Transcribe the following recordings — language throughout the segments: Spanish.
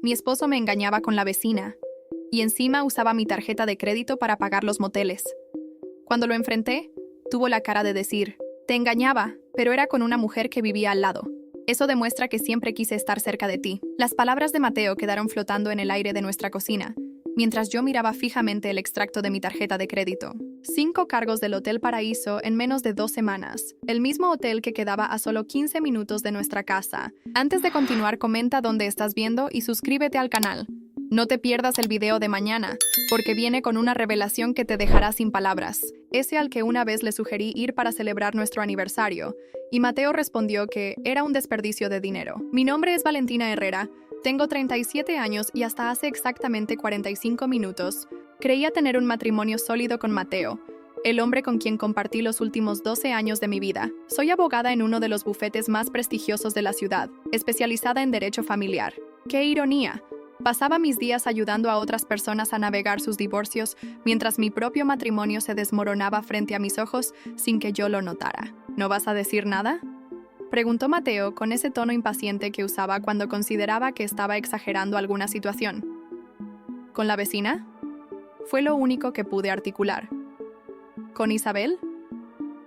Mi esposo me engañaba con la vecina y encima usaba mi tarjeta de crédito para pagar los moteles. Cuando lo enfrenté, tuvo la cara de decir, te engañaba, pero era con una mujer que vivía al lado. Eso demuestra que siempre quise estar cerca de ti. Las palabras de Mateo quedaron flotando en el aire de nuestra cocina, mientras yo miraba fijamente el extracto de mi tarjeta de crédito. 5 cargos del Hotel Paraíso en menos de 2 semanas. El mismo hotel que quedaba a solo 15 minutos de nuestra casa. Antes de continuar, comenta dónde estás viendo y suscríbete al canal. No te pierdas el video de mañana, porque viene con una revelación que te dejará sin palabras. Ese al que una vez le sugerí ir para celebrar nuestro aniversario, y Mateo respondió que era un desperdicio de dinero. Mi nombre es Valentina Herrera, tengo 37 años y hasta hace exactamente 45 minutos creía tener un matrimonio sólido con Mateo, el hombre con quien compartí los últimos 12 años de mi vida. Soy abogada en uno de los bufetes más prestigiosos de la ciudad, especializada en derecho familiar. ¡Qué ironía! Pasaba mis días ayudando a otras personas a navegar sus divorcios mientras mi propio matrimonio se desmoronaba frente a mis ojos sin que yo lo notara. ¿No vas a decir nada?, preguntó Mateo con ese tono impaciente que usaba cuando consideraba que estaba exagerando alguna situación. ¿Con la vecina? Fue lo único que pude articular. ¿Con Isabel?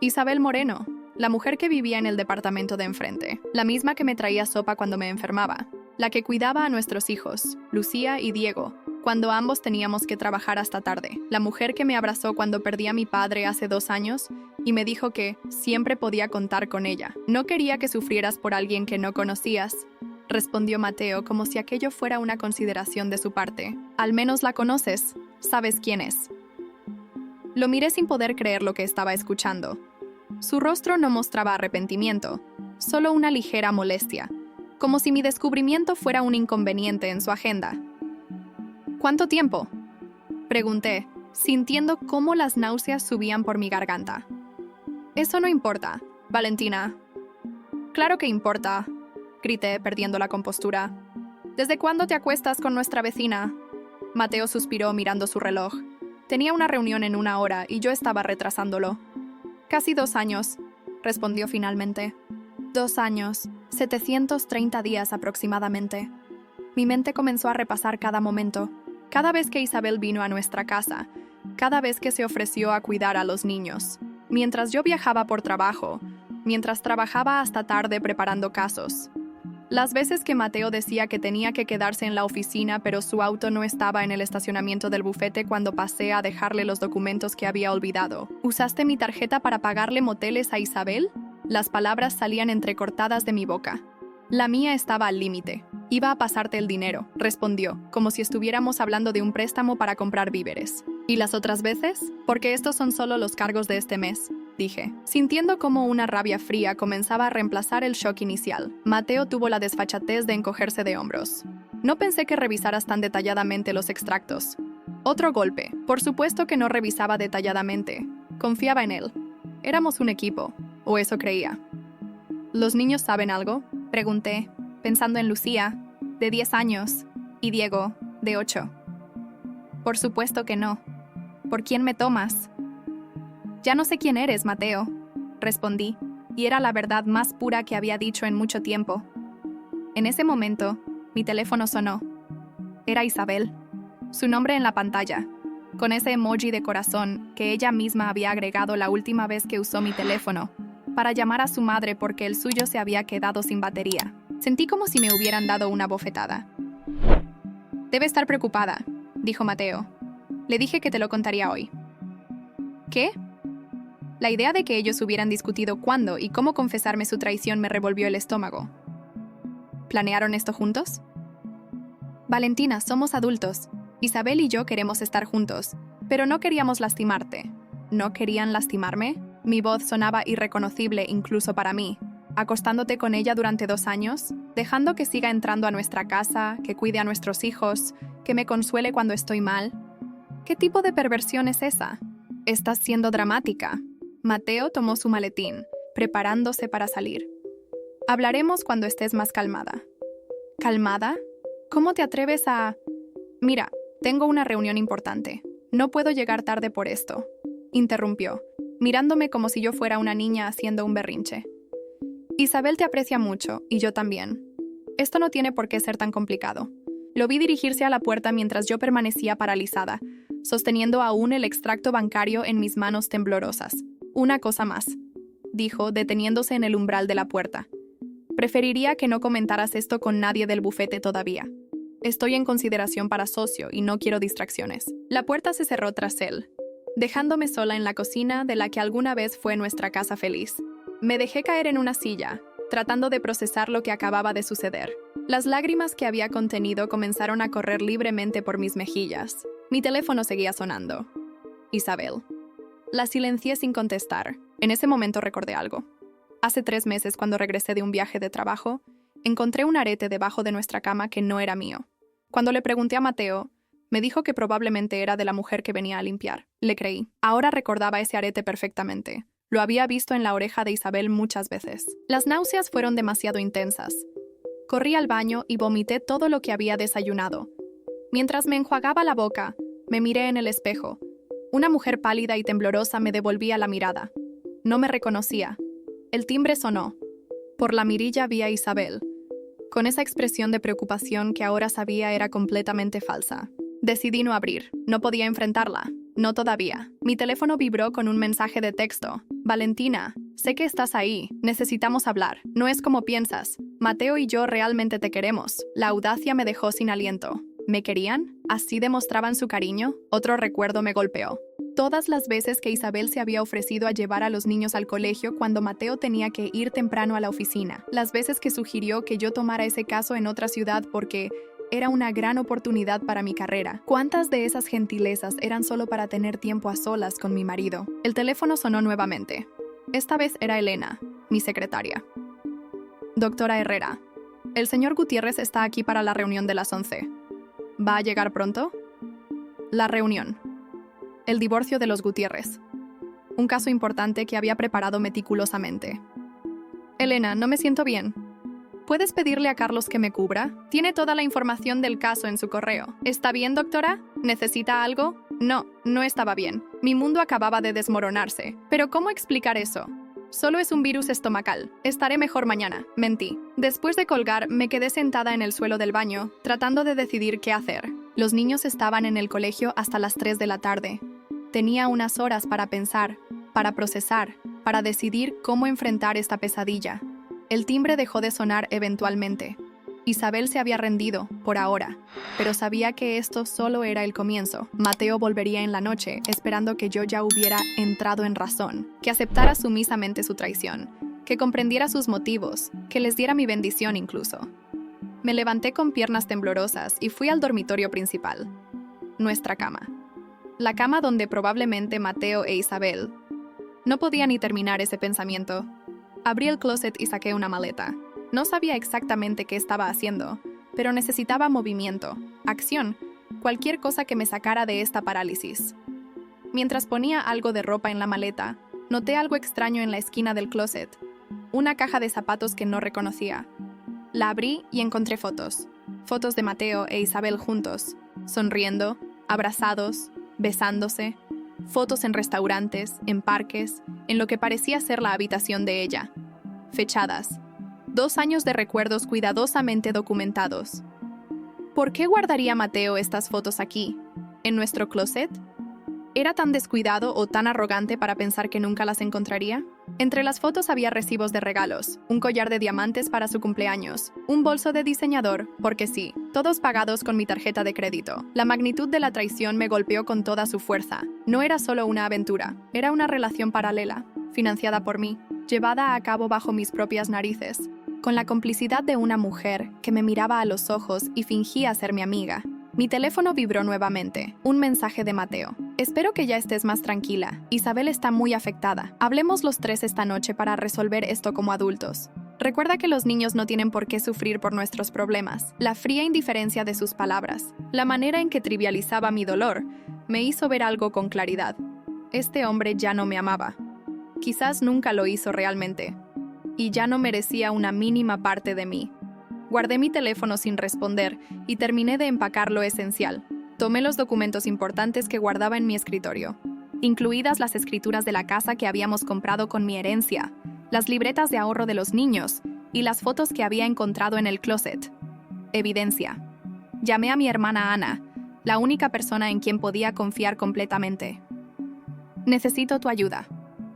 Isabel Moreno, la mujer que vivía en el departamento de enfrente, la misma que me traía sopa cuando me enfermaba, la que cuidaba a nuestros hijos, Lucía y Diego, cuando ambos teníamos que trabajar hasta tarde, la mujer que me abrazó cuando perdí a mi padre hace 2 años y me dijo que siempre podía contar con ella. No quería que sufrieras por alguien que no conocías, respondió Mateo como si aquello fuera una consideración de su parte. Al menos la conoces, sabes quién es. Lo miré sin poder creer lo que estaba escuchando. Su rostro no mostraba arrepentimiento, solo una ligera molestia, como si mi descubrimiento fuera un inconveniente en su agenda. ¿Cuánto tiempo?, pregunté, sintiendo cómo las náuseas subían por mi garganta. Eso no importa, Valentina. Claro que importa, grité, perdiendo la compostura. ¿Desde cuándo te acuestas con nuestra vecina? Mateo suspiró mirando su reloj. Tenía una reunión en 1 hora y yo estaba retrasándolo. Casi 2 años, respondió finalmente. 2 años, 730 días aproximadamente. Mi mente comenzó a repasar cada momento. Cada vez que Isabel vino a nuestra casa, cada vez que se ofreció a cuidar a los niños, mientras yo viajaba por trabajo, mientras trabajaba hasta tarde preparando casos. Las veces que Mateo decía que tenía que quedarse en la oficina pero su auto no estaba en el estacionamiento del bufete cuando pasé a dejarle los documentos que había olvidado. ¿Usaste mi tarjeta para pagarle moteles a Isabel? Las palabras salían entrecortadas de mi boca. La mía estaba al límite. Iba a pasarte el dinero, respondió, como si estuviéramos hablando de un préstamo para comprar víveres. ¿Y las otras veces? Porque estos son solo los cargos de este mes, dije, sintiendo como una rabia fría comenzaba a reemplazar el shock inicial. Mateo tuvo la desfachatez de encogerse de hombros. No pensé que revisaras tan detalladamente los extractos. Otro golpe. Por supuesto que no revisaba detalladamente. Confiaba en él. Éramos un equipo, o eso creía. ¿Los niños saben algo?, pregunté, pensando en Lucía, de 10 años, y Diego, de 8. Por supuesto que no. ¿Por quién me tomas? Ya no sé quién eres, Mateo, respondí, y era la verdad más pura que había dicho en mucho tiempo. En ese momento, mi teléfono sonó. Era Isabel. Su nombre en la pantalla, con ese emoji de corazón que ella misma había agregado la última vez que usó mi teléfono, para llamar a su madre porque el suyo se había quedado sin batería. Sentí como si me hubieran dado una bofetada. Debe estar preocupada, dijo Mateo. Le dije que te lo contaría hoy. ¿Qué? La idea de que ellos hubieran discutido cuándo y cómo confesarme su traición me revolvió el estómago. ¿Planearon esto juntos? Valentina, somos adultos. Isabel y yo queremos estar juntos, pero no queríamos lastimarte. ¿No querían lastimarme? Mi voz sonaba irreconocible incluso para mí. Acostándote con ella durante 2 años, dejando que siga entrando a nuestra casa, que cuide a nuestros hijos, que me consuele cuando estoy mal. ¿Qué tipo de perversión es esa? Estás siendo dramática. Mateo tomó su maletín, preparándose para salir. Hablaremos cuando estés más calmada. ¿Calmada? ¿Cómo te atreves a...? Mira, tengo una reunión importante. No puedo llegar tarde por esto, interrumpió, mirándome como si yo fuera una niña haciendo un berrinche. Isabel te aprecia mucho, y yo también. Esto no tiene por qué ser tan complicado. Lo vi dirigirse a la puerta mientras yo permanecía paralizada, sosteniendo aún el extracto bancario en mis manos temblorosas. Una cosa más, dijo, deteniéndose en el umbral de la puerta. Preferiría que no comentaras esto con nadie del bufete todavía. Estoy en consideración para socio y no quiero distracciones. La puerta se cerró tras él, dejándome sola en la cocina de la que alguna vez fue nuestra casa feliz. Me dejé caer en una silla, tratando de procesar lo que acababa de suceder. Las lágrimas que había contenido comenzaron a correr libremente por mis mejillas. Mi teléfono seguía sonando. Isabel. La silencié sin contestar. En ese momento recordé algo. Hace 3 meses, cuando regresé de un viaje de trabajo, encontré un arete debajo de nuestra cama que no era mío. Cuando le pregunté a Mateo, me dijo que probablemente era de la mujer que venía a limpiar. Le creí. Ahora recordaba ese arete perfectamente. Lo había visto en la oreja de Isabel muchas veces. Las náuseas fueron demasiado intensas. Corrí al baño y vomité todo lo que había desayunado. Mientras me enjuagaba la boca, me miré en el espejo. Una mujer pálida y temblorosa me devolvía la mirada. No me reconocía. El timbre sonó. Por la mirilla vi a Isabel, con esa expresión de preocupación que ahora sabía era completamente falsa. Decidí no abrir. No podía enfrentarla. No todavía. Mi teléfono vibró con un mensaje de texto. Valentina, sé que estás ahí. Necesitamos hablar. No es como piensas. Mateo y yo realmente te queremos. La audacia me dejó sin aliento. ¿Me querían? ¿Así demostraban su cariño? Otro recuerdo me golpeó. Todas las veces que Isabel se había ofrecido a llevar a los niños al colegio cuando Mateo tenía que ir temprano a la oficina. Las veces que sugirió que yo tomara ese caso en otra ciudad porque era una gran oportunidad para mi carrera. ¿Cuántas de esas gentilezas eran solo para tener tiempo a solas con mi marido? El teléfono sonó nuevamente. Esta vez era Elena, mi secretaria. Doctora Herrera, el señor Gutiérrez está aquí para la reunión de las 11. ¿Va a llegar pronto? La reunión. El divorcio de los Gutiérrez. Un caso importante que había preparado meticulosamente. Elena, no me siento bien. ¿Puedes pedirle a Carlos que me cubra? Tiene toda la información del caso en su correo. ¿Está bien, doctora? ¿Necesita algo? No, no estaba bien. Mi mundo acababa de desmoronarse. ¿Pero cómo explicar eso? Solo es un virus estomacal. Estaré mejor mañana. Mentí. Después de colgar, me quedé sentada en el suelo del baño, tratando de decidir qué hacer. Los niños estaban en el colegio hasta las 3 de la tarde. Tenía unas horas para pensar, para procesar, para decidir cómo enfrentar esta pesadilla. El timbre dejó de sonar eventualmente. Isabel se había rendido, por ahora, pero sabía que esto solo era el comienzo. Mateo volvería en la noche, esperando que yo ya hubiera entrado en razón, que aceptara sumisamente su traición, que comprendiera sus motivos, que les diera mi bendición incluso. Me levanté con piernas temblorosas y fui al dormitorio principal. Nuestra cama. La cama donde probablemente Mateo e Isabel. No podía ni terminar ese pensamiento. Abrí el closet y saqué una maleta. No sabía exactamente qué estaba haciendo, pero necesitaba movimiento, acción, cualquier cosa que me sacara de esta parálisis. Mientras ponía algo de ropa en la maleta, noté algo extraño en la esquina del closet. Una caja de zapatos que no reconocía. La abrí y encontré fotos. Fotos de Mateo e Isabel juntos, sonriendo, abrazados, besándose. Fotos en restaurantes, en parques, en lo que parecía ser la habitación de ella. Fechadas. 2 años de recuerdos cuidadosamente documentados. ¿Por qué guardaría Mateo estas fotos aquí, en nuestro closet? ¿Era tan descuidado o tan arrogante para pensar que nunca las encontraría? Entre las fotos había recibos de regalos, un collar de diamantes para su cumpleaños, un bolso de diseñador, porque sí, todos pagados con mi tarjeta de crédito. La magnitud de la traición me golpeó con toda su fuerza. No era solo una aventura, era una relación paralela, financiada por mí, llevada a cabo bajo mis propias narices, con la complicidad de una mujer que me miraba a los ojos y fingía ser mi amiga. Mi teléfono vibró nuevamente. Un mensaje de Mateo. Espero que ya estés más tranquila. Isabel está muy afectada. Hablemos los 3 esta noche para resolver esto como adultos. Recuerda que los niños no tienen por qué sufrir por nuestros problemas. La fría indiferencia de sus palabras, la manera en que trivializaba mi dolor, me hizo ver algo con claridad. Este hombre ya no me amaba. Quizás nunca lo hizo realmente. Y ya no merecía una mínima parte de mí. Guardé mi teléfono sin responder y terminé de empacar lo esencial. Tomé los documentos importantes que guardaba en mi escritorio, incluidas las escrituras de la casa que habíamos comprado con mi herencia, las libretas de ahorro de los niños y las fotos que había encontrado en el closet. Evidencia. Llamé a mi hermana Ana, la única persona en quien podía confiar completamente. «Necesito tu ayuda»,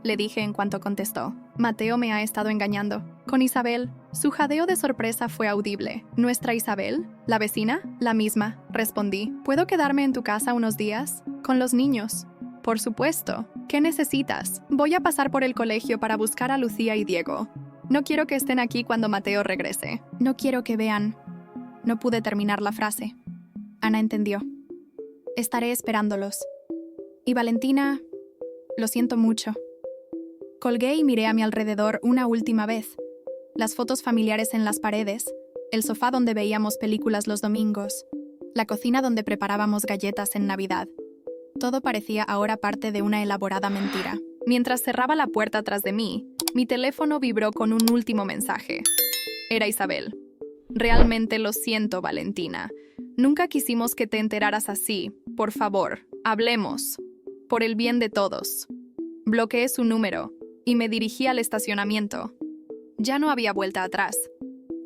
le dije en cuanto contestó. «Mateo me ha estado engañando. Con Isabel». Su jadeo de sorpresa fue audible. «¿Nuestra Isabel? ¿La vecina?» «La misma», respondí. «¿Puedo quedarme en tu casa unos días? Con los niños». «Por supuesto. ¿Qué necesitas?» «Voy a pasar por el colegio para buscar a Lucía y Diego. No quiero que estén aquí cuando Mateo regrese. No quiero que vean». No pude terminar la frase. Ana entendió. «Estaré esperándolos». «Y Valentina, lo siento mucho». Colgué y miré a mi alrededor una última vez. Las fotos familiares en las paredes, el sofá donde veíamos películas los domingos, la cocina donde preparábamos galletas en Navidad. Todo parecía ahora parte de una elaborada mentira. Mientras cerraba la puerta tras de mí, mi teléfono vibró con un último mensaje. Era Isabel. «Realmente lo siento, Valentina. Nunca quisimos que te enteraras así. Por favor, hablemos. Por el bien de todos». Bloqueé su número y me dirigí al estacionamiento. Ya no había vuelta atrás.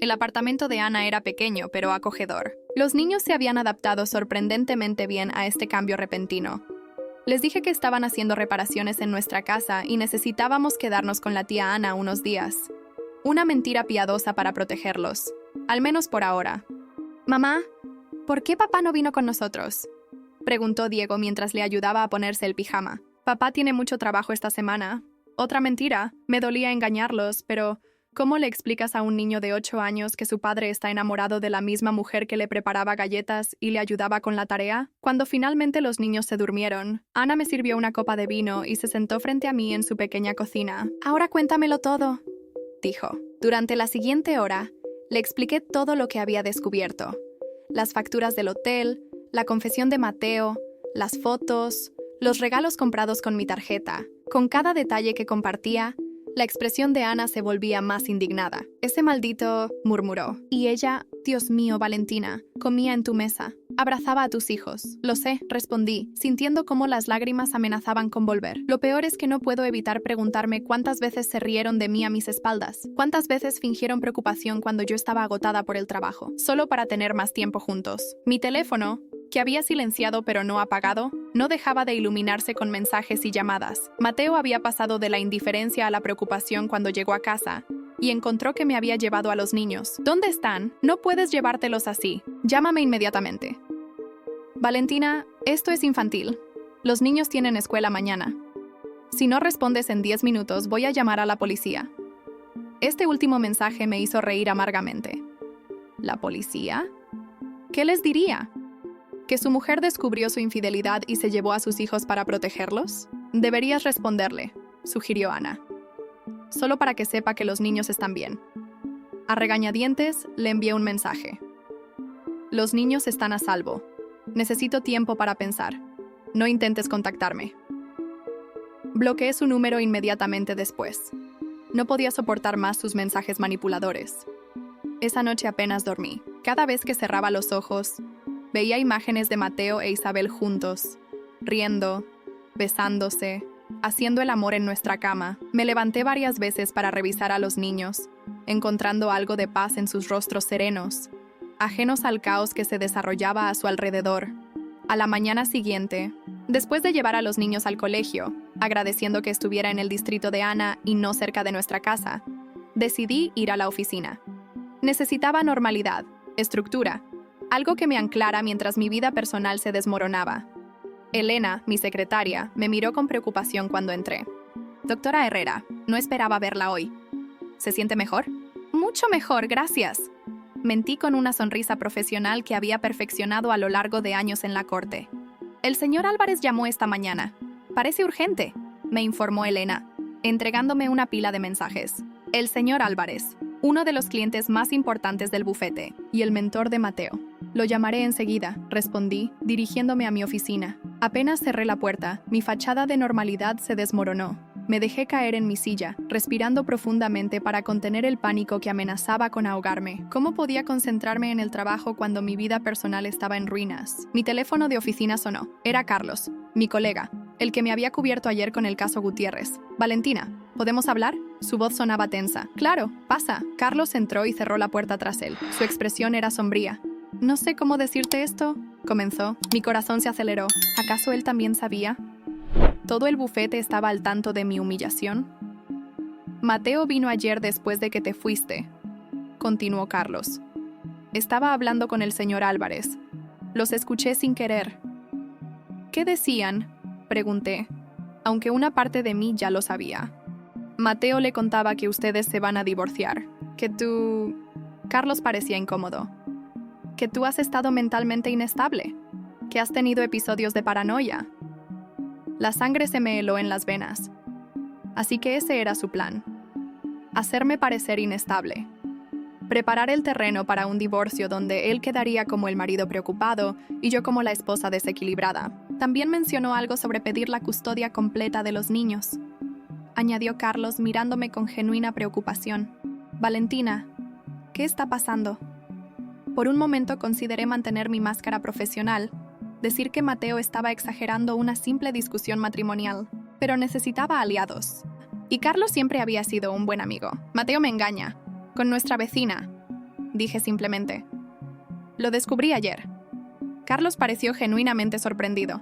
El apartamento de Ana era pequeño, pero acogedor. Los niños se habían adaptado sorprendentemente bien a este cambio repentino. Les dije que estaban haciendo reparaciones en nuestra casa y necesitábamos quedarnos con la tía Ana unos días. Una mentira piadosa para protegerlos, al menos por ahora. «Mamá, ¿por qué papá no vino con nosotros?», preguntó Diego mientras le ayudaba a ponerse el pijama. «Papá tiene mucho trabajo esta semana». Otra mentira. Me dolía engañarlos, pero ¿cómo le explicas a un niño de 8 años que su padre está enamorado de la misma mujer que le preparaba galletas y le ayudaba con la tarea? Cuando finalmente los niños se durmieron, Ana me sirvió una copa de vino y se sentó frente a mí en su pequeña cocina. «Ahora cuéntamelo todo», dijo. Durante la siguiente hora, le expliqué todo lo que había descubierto. Las facturas del hotel, la confesión de Mateo, las fotos, los regalos comprados con mi tarjeta. Con cada detalle que compartía, la expresión de Ana se volvía más indignada. «Ese maldito», murmuró. «Y ella, Dios mío, Valentina, comía en tu mesa. Abrazaba a tus hijos». «Lo sé», respondí, sintiendo cómo las lágrimas amenazaban con volver. Lo peor es que no puedo evitar preguntarme cuántas veces se rieron de mí a mis espaldas. Cuántas veces fingieron preocupación cuando yo estaba agotada por el trabajo, solo para tener más tiempo juntos. Mi teléfono, que había silenciado pero no apagado, no dejaba de iluminarse con mensajes y llamadas. Mateo había pasado de la indiferencia a la preocupación cuando llegó a casa y encontró que me había llevado a los niños. «¿Dónde están? No puedes llevártelos así. Llámame inmediatamente». «Valentina, esto es infantil. Los niños tienen escuela mañana. Si no respondes en 10 minutos, voy a llamar a la policía». Este último mensaje me hizo reír amargamente. ¿La policía? ¿Qué les diría? ¿Que su mujer descubrió su infidelidad y se llevó a sus hijos para protegerlos? «Deberías responderle», sugirió Ana. «Solo para que sepa que los niños están bien». A regañadientes, le envié un mensaje. «Los niños están a salvo. Necesito tiempo para pensar. No intentes contactarme». Bloqueé su número inmediatamente después. No podía soportar más sus mensajes manipuladores. Esa noche apenas dormí. Cada vez que cerraba los ojos, veía imágenes de Mateo e Isabel juntos, riendo, besándose, haciendo el amor en nuestra cama. Me levanté varias veces para revisar a los niños, encontrando algo de paz en sus rostros serenos, ajenos al caos que se desarrollaba a su alrededor. A la mañana siguiente, después de llevar a los niños al colegio, agradeciendo que estuviera en el distrito de Ana y no cerca de nuestra casa, decidí ir a la oficina. Necesitaba normalidad, estructura, algo que me anclara mientras mi vida personal se desmoronaba. Elena, mi secretaria, me miró con preocupación cuando entré. «Doctora Herrera, no esperaba verla hoy. ¿Se siente mejor?» «Mucho mejor, gracias». Mentí con una sonrisa profesional que había perfeccionado a lo largo de años en la corte. «El señor Álvarez llamó esta mañana. Parece urgente», me informó Elena, entregándome una pila de mensajes. «El señor Álvarez, uno de los clientes más importantes del bufete y el mentor de Mateo. Lo llamaré enseguida», respondí, dirigiéndome a mi oficina. Apenas cerré la puerta, mi fachada de normalidad se desmoronó. Me dejé caer en mi silla, respirando profundamente para contener el pánico que amenazaba con ahogarme. ¿Cómo podía concentrarme en el trabajo cuando mi vida personal estaba en ruinas? Mi teléfono de oficina sonó. Era Carlos, mi colega, el que me había cubierto ayer con el caso Gutiérrez. «Valentina, ¿podemos hablar?». Su voz sonaba tensa. «Claro, pasa». Carlos entró y cerró la puerta tras él. Su expresión era sombría. No sé cómo decirte esto, comenzó. Mi corazón se aceleró. ¿Acaso él también sabía? ¿Todo el bufete estaba al tanto de mi humillación? Mateo vino ayer después de que te fuiste, continuó Carlos. Estaba hablando con el señor Álvarez. Los escuché sin querer. ¿Qué decían?, pregunté, aunque una parte de mí ya lo sabía. Mateo le contaba que ustedes se van a divorciar, que tú... Carlos parecía incómodo. Que tú has estado mentalmente inestable, que has tenido episodios de paranoia. La sangre se me heló en las venas. Así que ese era su plan. Hacerme parecer inestable. Preparar el terreno para un divorcio donde él quedaría como el marido preocupado y yo como la esposa desequilibrada. También mencionó algo sobre pedir la custodia completa de los niños. Añadió Carlos mirándome con genuina preocupación. Valentina, ¿qué está pasando? Por un momento consideré mantener mi máscara profesional, decir que Mateo estaba exagerando una simple discusión matrimonial, pero necesitaba aliados. Y Carlos siempre había sido un buen amigo. Mateo me engaña. Con nuestra vecina, dije simplemente. Lo descubrí ayer. Carlos pareció genuinamente sorprendido.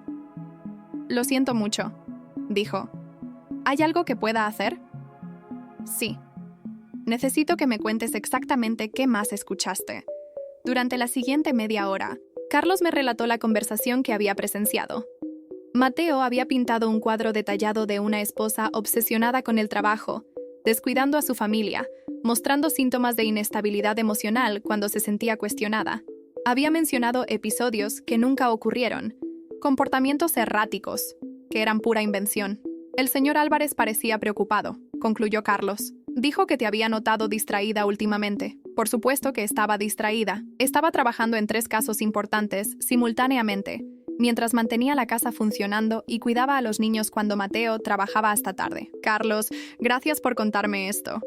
Lo siento mucho, dijo. ¿Hay algo que pueda hacer? Sí. Necesito que me cuentes exactamente qué más escuchaste. Durante la siguiente media hora, Carlos me relató la conversación que había presenciado. Mateo había pintado un cuadro detallado de una esposa obsesionada con el trabajo, descuidando a su familia, mostrando síntomas de inestabilidad emocional cuando se sentía cuestionada. Había mencionado episodios que nunca ocurrieron, comportamientos erráticos, que eran pura invención. El señor Álvarez parecía preocupado, concluyó Carlos. Dijo que te había notado distraída últimamente. Por supuesto que estaba distraída. Estaba trabajando en 3 casos importantes, simultáneamente, mientras mantenía la casa funcionando y cuidaba a los niños cuando Mateo trabajaba hasta tarde. Carlos, gracias por contarme esto,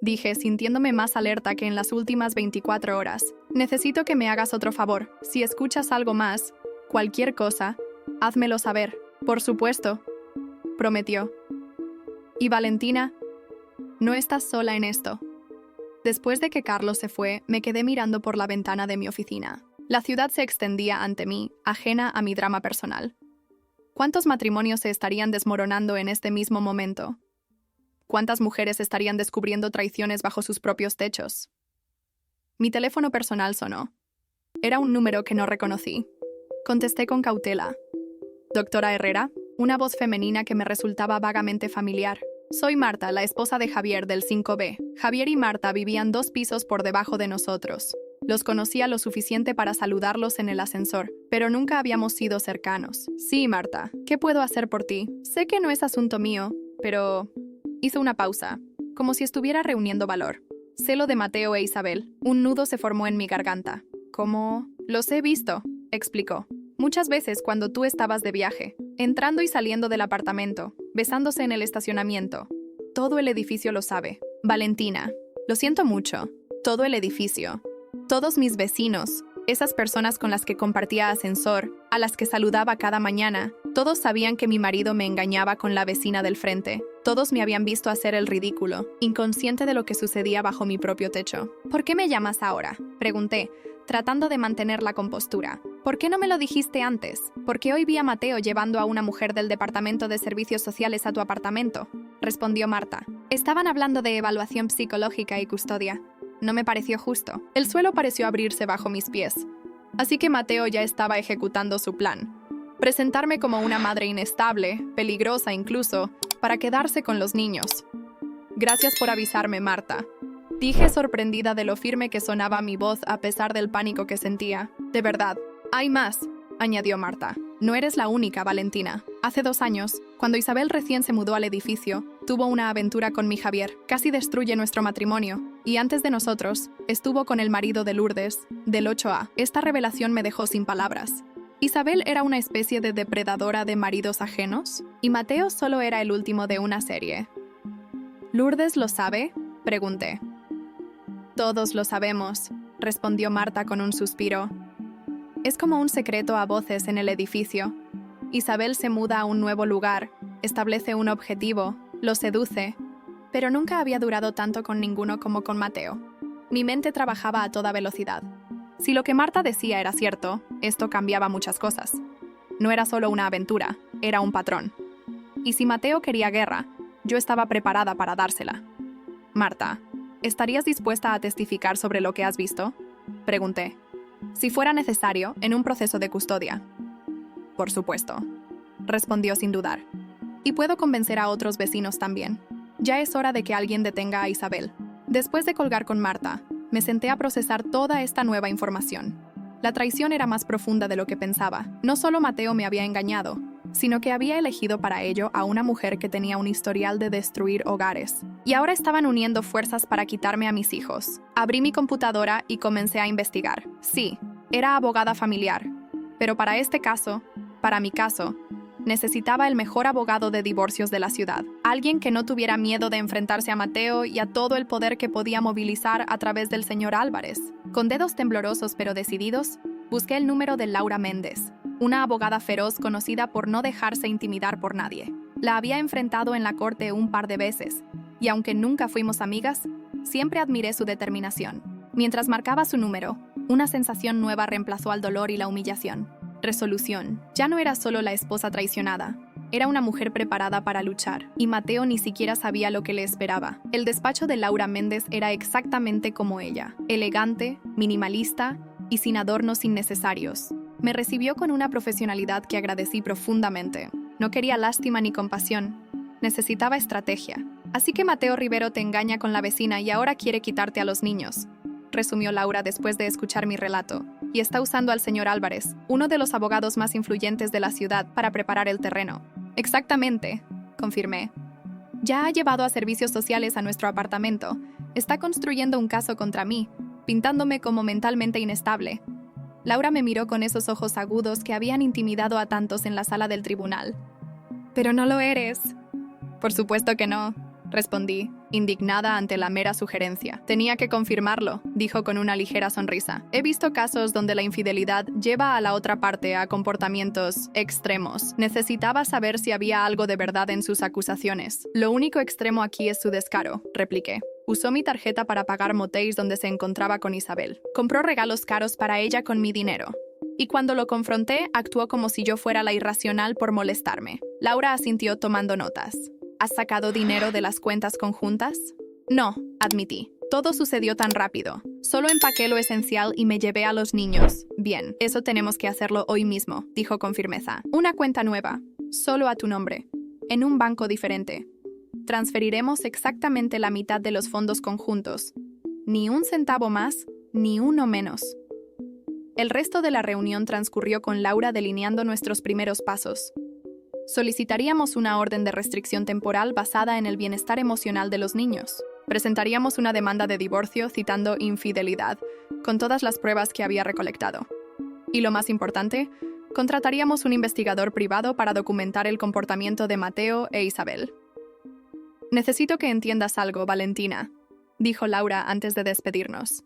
dije, sintiéndome más alerta que en las últimas 24 horas. Necesito que me hagas otro favor. Si escuchas algo más, cualquier cosa, házmelo saber. Por supuesto, prometió. Y Valentina, no estás sola en esto. Después de que Carlos se fue, me quedé mirando por la ventana de mi oficina. La ciudad se extendía ante mí, ajena a mi drama personal. ¿Cuántos matrimonios se estarían desmoronando en este mismo momento? ¿Cuántas mujeres estarían descubriendo traiciones bajo sus propios techos? Mi teléfono personal sonó. Era un número que no reconocí. Contesté con cautela. «Doctora Herrera», una voz femenina que me resultaba vagamente familiar. «Soy Marta, la esposa de Javier del 5B. Javier y Marta vivían 2 pisos por debajo de nosotros. Los conocía lo suficiente para saludarlos en el ascensor, pero nunca habíamos sido cercanos. Sí, Marta, ¿qué puedo hacer por ti? Sé que no es asunto mío, pero...» Hizo una pausa, como si estuviera reuniendo valor. Sé lo de Mateo e Isabel. Un nudo se formó en mi garganta. «¿Cómo?» «Los he visto», explicó. «Muchas veces cuando tú estabas de viaje, entrando y saliendo del apartamento, besándose en el estacionamiento. Todo el edificio lo sabe. Valentina, lo siento mucho. Todo el edificio. Todos mis vecinos, esas personas con las que compartía ascensor, a las que saludaba cada mañana, todos sabían que mi marido me engañaba con la vecina del frente. Todos me habían visto hacer el ridículo, inconsciente de lo que sucedía bajo mi propio techo. «¿Por qué me llamas ahora?», pregunté, tratando de mantener la compostura. «¿Por qué no me lo dijiste antes? ¿Por qué hoy vi a Mateo llevando a una mujer del Departamento de Servicios Sociales a tu apartamento?», respondió Marta. «Estaban hablando de evaluación psicológica y custodia. No me pareció justo». El suelo pareció abrirse bajo mis pies. Así que Mateo ya estaba ejecutando su plan. Presentarme como una madre inestable, peligrosa incluso, para quedarse con los niños. «Gracias por avisarme, Marta», dije, sorprendida de lo firme que sonaba mi voz a pesar del pánico que sentía. «De verdad. Hay más», añadió Marta. «No eres la única, Valentina. Hace 2 años, cuando Isabel recién se mudó al edificio, tuvo una aventura con mi Javier. Casi destruye nuestro matrimonio. Y antes de nosotros, estuvo con el marido de Lourdes, del 8A. Esta revelación me dejó sin palabras. ¿Isabel era una especie de depredadora de maridos ajenos? Y Mateo solo era el último de una serie. ¿Lourdes lo sabe?», pregunté. «Todos lo sabemos», respondió Marta con un suspiro. «Es como un secreto a voces en el edificio. Isabel se muda a un nuevo lugar, establece un objetivo, lo seduce, pero nunca había durado tanto con ninguno como con Mateo. Mi mente trabajaba a toda velocidad. Si lo que Marta decía era cierto, esto cambiaba muchas cosas. No era solo una aventura, era un patrón. Y si Mateo quería guerra, yo estaba preparada para dársela. Marta, ¿estarías dispuesta a testificar sobre lo que has visto? Pregunté. Si fuera necesario, en un proceso de custodia. Por supuesto, respondió sin dudar. Y puedo convencer a otros vecinos también. Ya es hora de que alguien detenga a Isabel. Después de colgar con Marta, me senté a procesar toda esta nueva información. La traición era más profunda de lo que pensaba. No solo Mateo me había engañado, sino que había elegido para ello a una mujer que tenía un historial de destruir hogares. Y ahora estaban uniendo fuerzas para quitarme a mis hijos. Abrí mi computadora y comencé a investigar. Sí, era abogada familiar. Pero para este caso, para mi caso, necesitaba el mejor abogado de divorcios de la ciudad. Alguien que no tuviera miedo de enfrentarse a Mateo y a todo el poder que podía movilizar a través del señor Álvarez. Con dedos temblorosos pero decididos, busqué el número de Laura Méndez, una abogada feroz conocida por no dejarse intimidar por nadie. La había enfrentado en la corte un par de veces, y aunque nunca fuimos amigas, siempre admiré su determinación. Mientras marcaba su número, una sensación nueva reemplazó al dolor y la humillación. Resolución. Ya no era solo la esposa traicionada, era una mujer preparada para luchar, y Mateo ni siquiera sabía lo que le esperaba. El despacho de Laura Méndez era exactamente como ella, elegante, minimalista y sin adornos innecesarios. Me recibió con una profesionalidad que agradecí profundamente. No quería lástima ni compasión, necesitaba estrategia. Así que Mateo Rivero te engaña con la vecina y ahora quiere quitarte a los niños, resumió Laura después de escuchar mi relato, y está usando al señor Álvarez, uno de los abogados más influyentes de la ciudad, para preparar el terreno. Exactamente, confirmé. Ya ha llevado a servicios sociales a nuestro apartamento. Está construyendo un caso contra mí, pintándome como mentalmente inestable. Laura me miró con esos ojos agudos que habían intimidado a tantos en la sala del tribunal. «Pero no lo eres». «Por supuesto que no», respondí, indignada ante la mera sugerencia. «Tenía que confirmarlo», dijo con una ligera sonrisa. «He visto casos donde la infidelidad lleva a la otra parte a comportamientos extremos. Necesitaba saber si había algo de verdad en sus acusaciones. Lo único extremo aquí es su descaro», repliqué. Usó mi tarjeta para pagar motéis donde se encontraba con Isabel. Compró regalos caros para ella con mi dinero. Y cuando lo confronté, actuó como si yo fuera la irracional por molestarme. Laura asintió tomando notas. ¿Has sacado dinero de las cuentas conjuntas? No, admití. Todo sucedió tan rápido. Solo empaqué lo esencial y me llevé a los niños. Bien, eso tenemos que hacerlo hoy mismo, dijo con firmeza. Una cuenta nueva, solo a tu nombre, en un banco diferente. Transferiremos exactamente la mitad de los fondos conjuntos. Ni un centavo más, ni uno menos. El resto de la reunión transcurrió con Laura delineando nuestros primeros pasos. Solicitaríamos una orden de restricción temporal basada en el bienestar emocional de los niños. Presentaríamos una demanda de divorcio citando infidelidad, con todas las pruebas que había recolectado. Y lo más importante, contrataríamos un investigador privado para documentar el comportamiento de Mateo e Isabel. «Necesito que entiendas algo, Valentina», dijo Laura antes de despedirnos.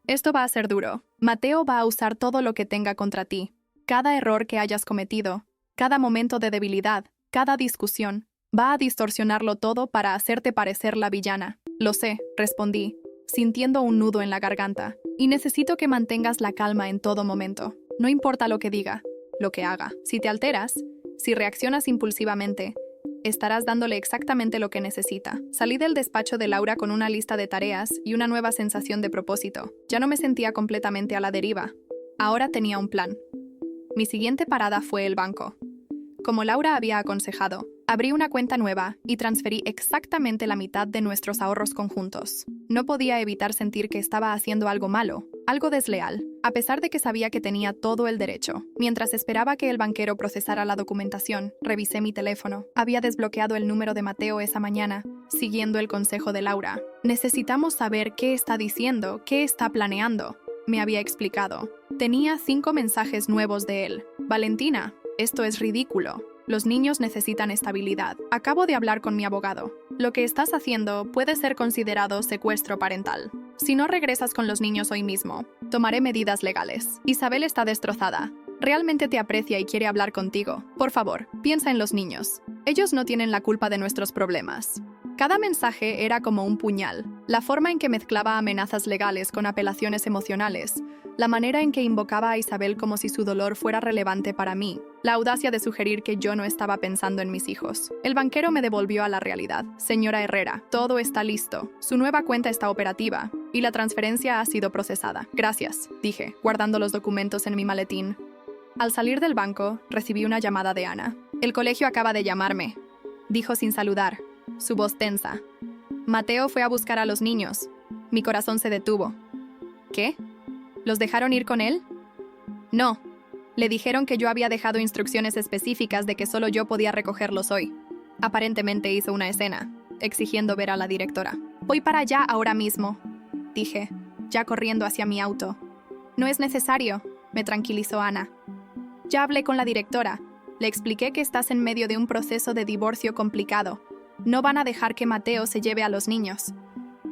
«Esto va a ser duro. Mateo va a usar todo lo que tenga contra ti. Cada error que hayas cometido, cada momento de debilidad, cada discusión, va a distorsionarlo todo para hacerte parecer la villana». «Lo sé», respondí, sintiendo un nudo en la garganta. «Y necesito que mantengas la calma en todo momento. No importa lo que diga, lo que haga. Si te alteras, si reaccionas impulsivamente, estarás dándole exactamente lo que necesita». Salí del despacho de Laura con una lista de tareas y una nueva sensación de propósito. Ya no me sentía completamente a la deriva. Ahora tenía un plan. Mi siguiente parada fue el banco. Como Laura había aconsejado, abrí una cuenta nueva y transferí exactamente la mitad de nuestros ahorros conjuntos. No podía evitar sentir que estaba haciendo algo malo, algo desleal, a pesar de que sabía que tenía todo el derecho. Mientras esperaba que el banquero procesara la documentación, revisé mi teléfono. Había desbloqueado el número de Mateo esa mañana, siguiendo el consejo de Laura. «Necesitamos saber qué está diciendo, qué está planeando», me había explicado. Tenía 5 mensajes nuevos de él. «Valentina, esto es ridículo. Los niños necesitan estabilidad. Acabo de hablar con mi abogado. Lo que estás haciendo puede ser considerado secuestro parental. Si no regresas con los niños hoy mismo, tomaré medidas legales. Isabel está destrozada. Realmente te aprecia y quiere hablar contigo. Por favor, piensa en los niños. Ellos no tienen la culpa de nuestros problemas». Cada mensaje era como un puñal. La forma en que mezclaba amenazas legales con apelaciones emocionales La manera en que invocaba a Isabel como si su dolor fuera relevante para mí. La audacia de sugerir que yo no estaba pensando en mis hijos. El banquero me devolvió a la realidad. Señora Herrera, todo está listo. Su nueva cuenta está operativa y la transferencia ha sido procesada. Gracias, dije, guardando los documentos en mi maletín. Al salir del banco, recibí una llamada de Ana. El colegio acaba de llamarme, dijo sin saludar, su voz tensa. Mateo fue a buscar a los niños. Mi corazón se detuvo. ¿Qué? ¿Los dejaron ir con él? No. Le dijeron que yo había dejado instrucciones específicas de que solo yo podía recogerlos hoy. Aparentemente hizo una escena, exigiendo ver a la directora. Voy para allá ahora mismo, dije, ya corriendo hacia mi auto. No es necesario, me tranquilizó Ana. Ya hablé con la directora. Le expliqué que estás en medio de un proceso de divorcio complicado. No van a dejar que Mateo se lleve a los niños.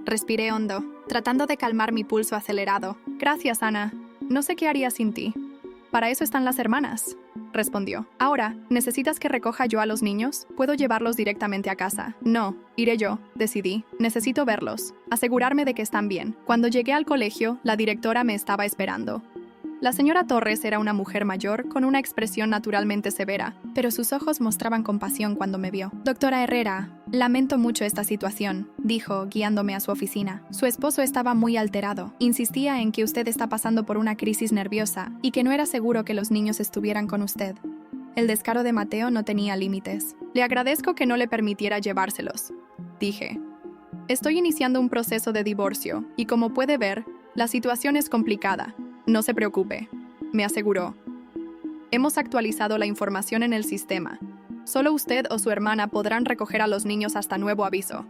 Respiré hondo, tratando de calmar mi pulso acelerado. Gracias, Ana. No sé qué haría sin ti. Para eso están las hermanas, respondió. Ahora, ¿necesitas que recoja yo a los niños? ¿Puedo llevarlos directamente a casa? No, iré yo, decidí. Necesito verlos, asegurarme de que están bien. Cuando llegué al colegio, la directora me estaba esperando. La señora Torres era una mujer mayor con una expresión naturalmente severa, pero sus ojos mostraban compasión cuando me vio. Doctora Herrera, lamento mucho esta situación, dijo, guiándome a su oficina. Su esposo estaba muy alterado. Insistía en que usted está pasando por una crisis nerviosa y que no era seguro que los niños estuvieran con usted. El descaro de Mateo no tenía límites. Le agradezco que no le permitiera llevárselos, dije. Estoy iniciando un proceso de divorcio y como puede ver, la situación es complicada. No se preocupe, me aseguró. Hemos actualizado la información en el sistema. Solo usted o su hermana podrán recoger a los niños hasta nuevo aviso.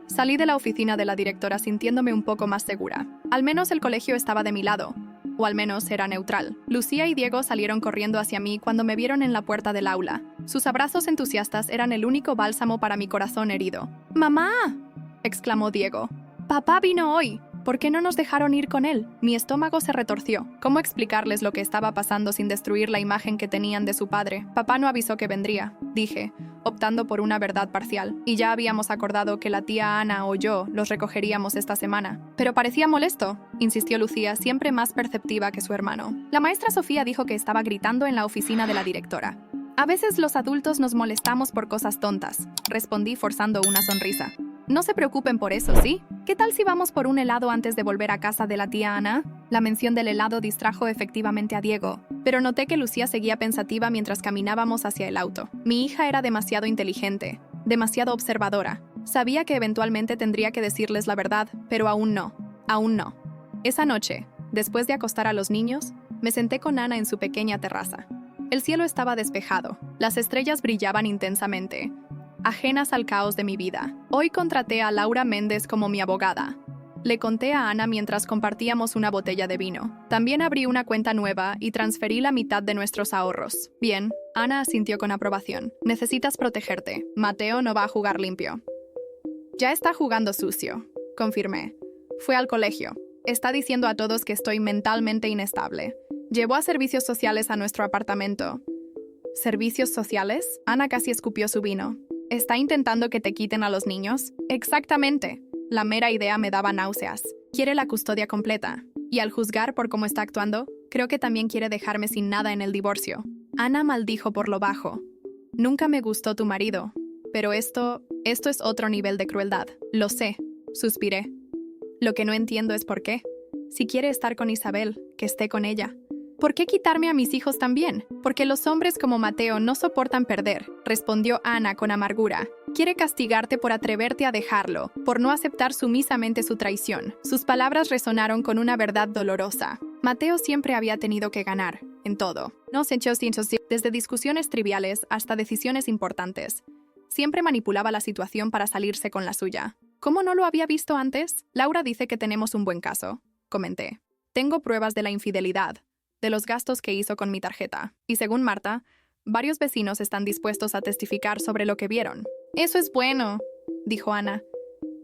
Salí de la oficina de la directora sintiéndome un poco más segura. Al menos el colegio estaba de mi lado, o al menos era neutral. Lucía y Diego salieron corriendo hacia mí cuando me vieron en la puerta del aula. Sus abrazos entusiastas eran el único bálsamo para mi corazón herido. ¡Mamá!, exclamó Diego. ¡Papá vino hoy! ¿Por qué no nos dejaron ir con él? Mi estómago se retorció. ¿Cómo explicarles lo que estaba pasando sin destruir la imagen que tenían de su padre? Papá no avisó que vendría, dije, optando por una verdad parcial. Y ya habíamos acordado que la tía Ana o yo los recogeríamos esta semana. Pero parecía molesto, insistió Lucía, siempre más perceptiva que su hermano. La maestra Sofía dijo que estaba gritando en la oficina de la directora. A veces los adultos nos molestamos por cosas tontas, respondí forzando una sonrisa. No se preocupen por eso, ¿sí? ¿Qué tal si vamos por un helado antes de volver a casa de la tía Ana? La mención del helado distrajo efectivamente a Diego, pero noté que Lucía seguía pensativa mientras caminábamos hacia el auto. Mi hija era demasiado inteligente, demasiado observadora. Sabía que eventualmente tendría que decirles la verdad, pero aún no. Esa noche, después de acostar a los niños, me senté con Ana en su pequeña terraza. El cielo estaba despejado, las estrellas brillaban intensamente, ajenas al caos de mi vida. Hoy contraté a Laura Méndez como mi abogada. Le conté a Ana mientras compartíamos una botella de vino. También abrí una cuenta nueva y transferí la mitad de nuestros ahorros. Bien, Ana asintió con aprobación. Necesitas protegerte. Mateo no va a jugar limpio. Ya está jugando sucio, confirmé. Fue al colegio. Está diciendo a todos que estoy mentalmente inestable. Llevó a servicios sociales a nuestro apartamento. ¿Servicios sociales? Ana casi escupió su vino. ¿Está intentando que te quiten a los niños? Exactamente. La mera idea me daba náuseas. Quiere la custodia completa. Y al juzgar por cómo está actuando, creo que también quiere dejarme sin nada en el divorcio. Ana maldijo por lo bajo. Nunca me gustó tu marido. Pero esto es otro nivel de crueldad. Lo sé, suspiré. Lo que no entiendo es por qué. Si quiere estar con Isabel, que esté con ella. ¿Por qué quitarme a mis hijos también? Porque los hombres como Mateo no soportan perder, respondió Ana con amargura. Quiere castigarte por atreverte a dejarlo, por no aceptar sumisamente su traición. Sus palabras resonaron con una verdad dolorosa. Mateo siempre había tenido que ganar, en todo. No se echó desde discusiones triviales hasta decisiones importantes. Siempre manipulaba la situación para salirse con la suya. ¿Cómo no lo había visto antes? Laura dice que tenemos un buen caso, comenté. Tengo pruebas de la infidelidad, de los gastos que hizo con mi tarjeta. Y según Marta, varios vecinos están dispuestos a testificar sobre lo que vieron. Eso es bueno, dijo Ana.